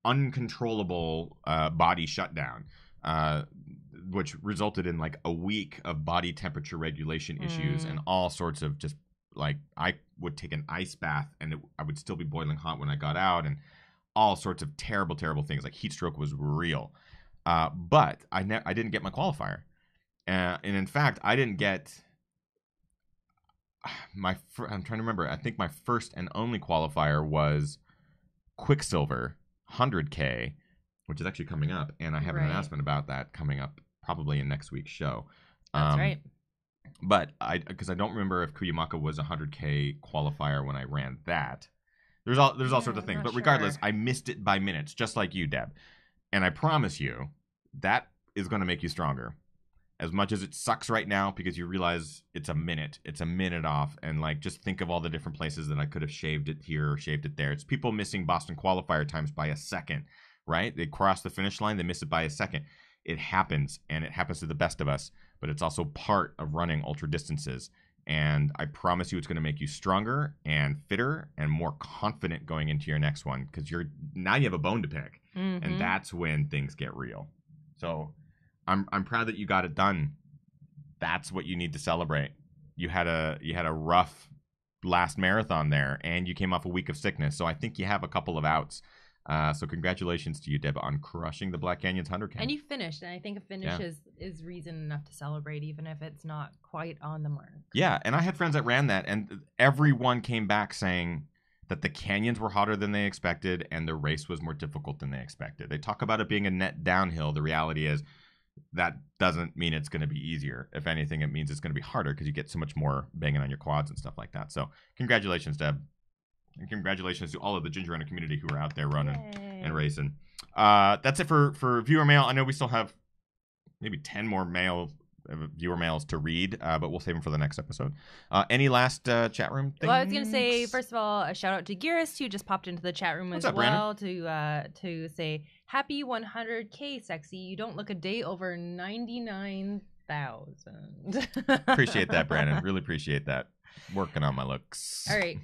B: uncontrollable body shutdown, which resulted in like a week of body temperature regulation issues and all sorts of just like, I would take an ice bath and I would still be boiling hot when I got out, and all sorts of terrible, terrible things. Like heat stroke was real. But I didn't get my qualifier. And in fact, I didn't get I'm trying to remember. I think my first and only qualifier was Quicksilver 100K, which is actually coming up. And I have an announcement about that coming up probably in next week's show.
A: That's right.
B: But because I don't remember if Cuyamaca was a 100K qualifier when I ran that. There's all sorts of things. But regardless, I missed it by minutes, just like you, Deb. And I promise you, that is going to make you stronger. As much as it sucks right now, because you realize it's a minute off. And like, just think of all the different places that I could have shaved it here or shaved it there. It's people missing Boston qualifier times by a second, right? They cross the finish line, they miss it by a second. It happens, and it happens to the best of us. But it's also part of running ultra distances. And I promise you, it's going to make you stronger and fitter and more confident going into your next one, because now you have a bone to pick, and that's when things get real. So I'm proud that you got it done. That's what you need to celebrate. You had a rough last marathon there, and you came off a week of sickness. So I think you have a couple of outs. So congratulations to you, Deb, on crushing the Black Canyons 100K.
A: And you finished, and I think a finish is reason enough to celebrate, even if it's not quite on the mark.
B: Yeah, and I had friends that ran that, and everyone came back saying that the canyons were hotter than they expected, and the race was more difficult than they expected. They talk about it being a net downhill. The reality is that doesn't mean it's going to be easier. If anything, it means it's going to be harder because you get so much more banging on your quads and stuff like that. So congratulations, Deb. And congratulations to all of the Ginger Runner community who are out there running and racing. That's it for viewer mail. I know we still have maybe 10 more viewer mails to read, but we'll save them for the next episode. Any last chat room things?
A: Well, I was going to say, first of all, a shout out to Gearist, who just popped into the chat room as well, to say, happy 100K, sexy. You don't look a day over 99,000.
B: Appreciate that, Brandon. Really appreciate that. Working on my looks.
A: All right.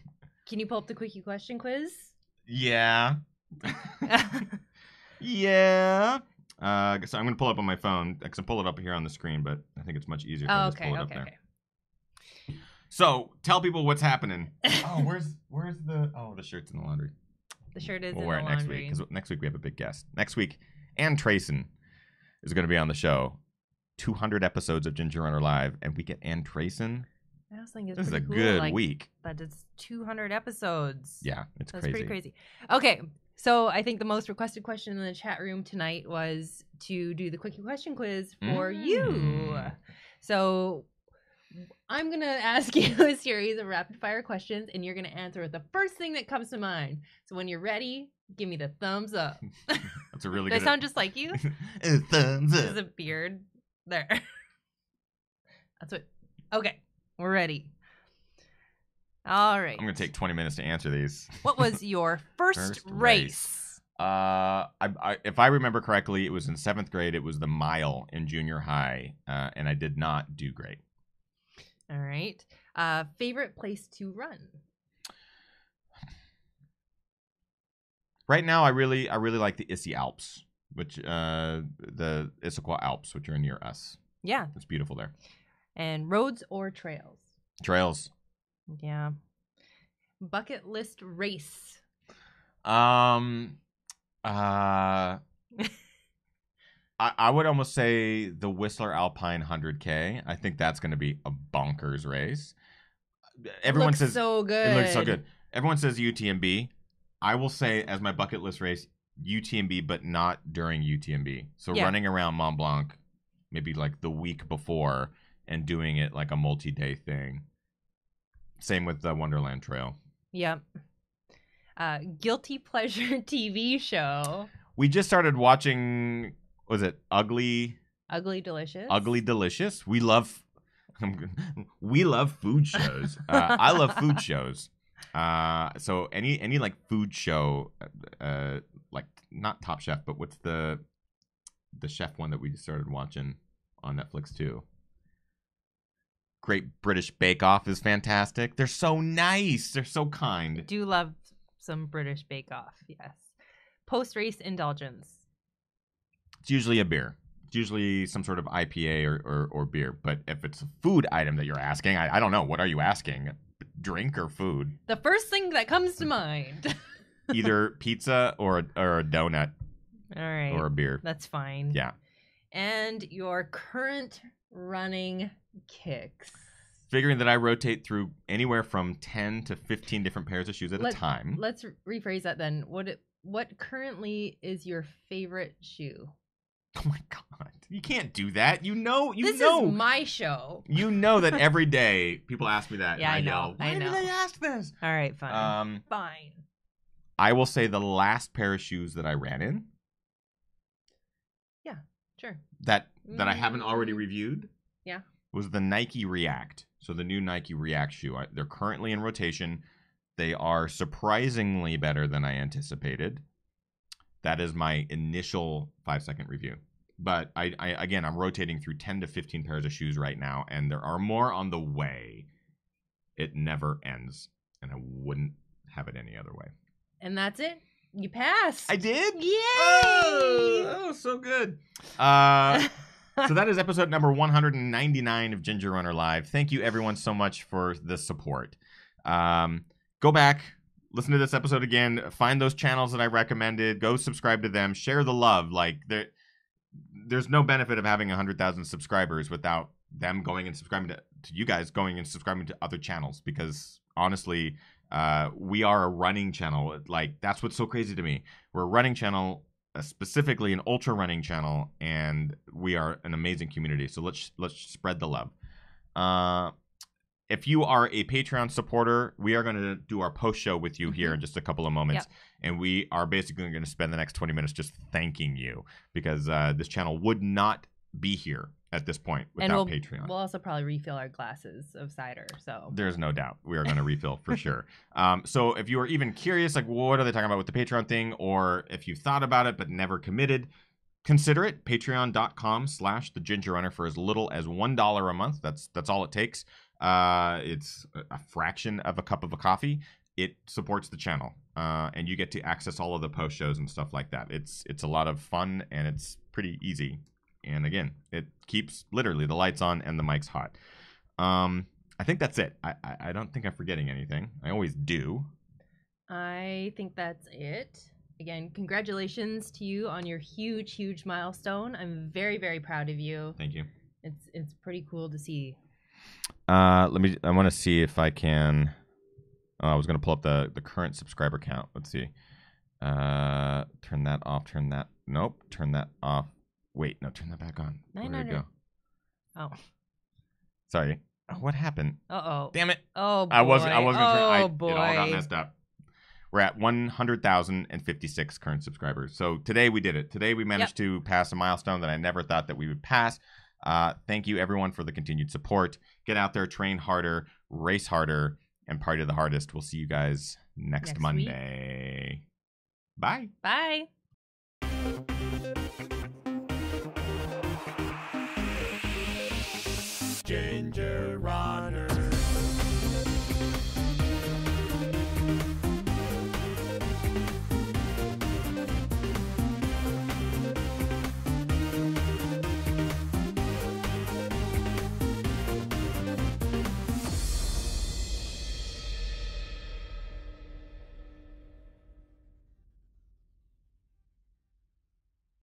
A: Can you pull up the quickie question quiz?
B: Yeah. Yeah. So I'm going to pull it up on my phone. I can pull it up here on the screen, but I think it's much easier if I just pull it up there. So tell people what's happening. Oh, where's the? Oh, the shirt's in the laundry.
A: The shirt is
B: we'll
A: in
B: wear
A: the
B: it
A: laundry.
B: next week, because next week we have a big guest. Next week, Ann Trayson is going to be on the show. 200 episodes of Ginger Runner Live, and we get Ann Trayson.
A: I was thinking
B: this is a
A: cool,
B: good week.
A: But it's 200 episodes.
B: Yeah, it's
A: That's
B: crazy.
A: Pretty crazy. Okay, so I think the most requested question in the chat room tonight was to do the quickie question quiz for you. So I'm going to ask you a series of rapid fire questions, and you're going to answer with the first thing that comes to mind. So when you're ready, give me the thumbs up.
B: That's a really
A: good...
B: Does
A: I sound just like you?
B: Thumbs up.
A: There's a beard there. That's what... Okay. We're ready. All right.
B: I'm going to take 20 minutes to answer these.
A: What was your first race?
B: If I remember correctly, it was in 7th grade. It was the mile in junior high, and I did not do great.
A: All right. Favorite place to run?
B: Right now, I really like the Issy Alps, which the Issaquah Alps, which are near us.
A: Yeah.
B: It's beautiful there.
A: And roads or trails?
B: Trails.
A: Yeah. Bucket list race?
B: I would almost say the Whistler Alpine 100K. I think that's going to be a bonkers race. Everyone says
A: so good.
B: It looks so good. Everyone says UTMB. I will say as my bucket list race, UTMB, but not during UTMB. So running around Mont Blanc, maybe like the week before, and doing it like a multi-day thing. Same with the Wonderland Trail.
A: Yep. Guilty pleasure TV show.
B: We just started watching. Was it Ugly
A: Delicious?
B: Ugly Delicious. We love food shows. I love food shows. So any like food show, like not Top Chef, but what's the chef one that we just started watching on Netflix too? Great British Bake Off is fantastic. They're so nice. They're so kind.
A: I do love some British Bake Off. Yes. Post race indulgence.
B: It's usually a beer. It's usually some sort of IPA or beer. But if it's a food item that you're asking, I don't know. What are you asking? Drink or food?
A: The first thing that comes to mind.
B: Either pizza or a donut.
A: All right.
B: Or a beer.
A: That's fine.
B: Yeah.
A: And your current running kicks.
B: Figuring that I rotate through anywhere from 10 to 15 different pairs of shoes at a time.
A: Let's rephrase that then. What currently is your favorite shoe?
B: Oh my God. You can't do that. This
A: is my show.
B: You know that every day people ask me that.
A: Yeah,
B: and
A: I know.
B: Why do they ask this?
A: All right, fine. Fine.
B: I will say the last pair of shoes that I ran in.
A: Yeah, sure.
B: That I haven't already reviewed.
A: Yeah.
B: Was the Nike React. So the new Nike React shoe. They're currently in rotation. They are surprisingly better than I anticipated. That is my initial 5-second review. But I'm rotating through 10 to 15 pairs of shoes right now, and there are more on the way. It never ends, and I wouldn't have it any other way.
A: And that's it. You passed.
B: I did?
A: Yay!
B: Oh, so good. So that is episode number 199 of Ginger Runner Live. Thank you, everyone, so much for the support. Go back, listen to this episode again, find those channels that I recommended, go subscribe to them, share the love. Like, there's no benefit of having 100,000 subscribers without them going and subscribing to you guys, going and subscribing to other channels, because honestly, we are a running channel. Like, that's what's so crazy to me. We're a running channel, specifically an ultra running channel, and we are an amazing community. So let's spread the love. If you are a Patreon supporter, we are going to do our post show with you here in just a couple of moments. Yep. And we are basically going to spend the next 20 minutes just thanking you, because this channel would not be here at this point without Patreon.
A: We'll also probably refill our glasses of cider. So
B: there's no doubt we are going to refill for sure. So if you are even curious, like, what are they talking about with the Patreon thing? Or if you thought about it but never committed, consider it. Patreon.com/thegingerrunner for as little as $1 a month. That's all it takes. It's a fraction of a cup of a coffee. It supports the channel, and you get to access all of the post shows and stuff like that. It's a lot of fun, and it's pretty easy. And again, it keeps literally the lights on and the mics hot. I think that's it. I don't think I'm forgetting anything. I always do.
A: I think that's it. Again, congratulations to you on your huge, huge milestone. I'm very, very proud of you.
B: Thank you.
A: It's pretty cool to see.
B: I want to see if I can. I was going to pull up the current subscriber count. Let's see. Turn that off. Nope. Turn that off. Wait, no, turn that back on. There you go.
A: Oh.
B: Sorry. Oh, what happened?
A: Uh-oh.
B: Damn it.
A: Oh, boy.
B: I wasn't going to
A: boy.
B: It all got messed up. We're at 100,056 current subscribers. So today we did it. Today we managed to pass a milestone that I never thought that we would pass. Thank you, everyone, for the continued support. Get out there, train harder, race harder, and party the hardest. We'll see you guys next Monday.
A: Week.
B: Bye.
A: Bye.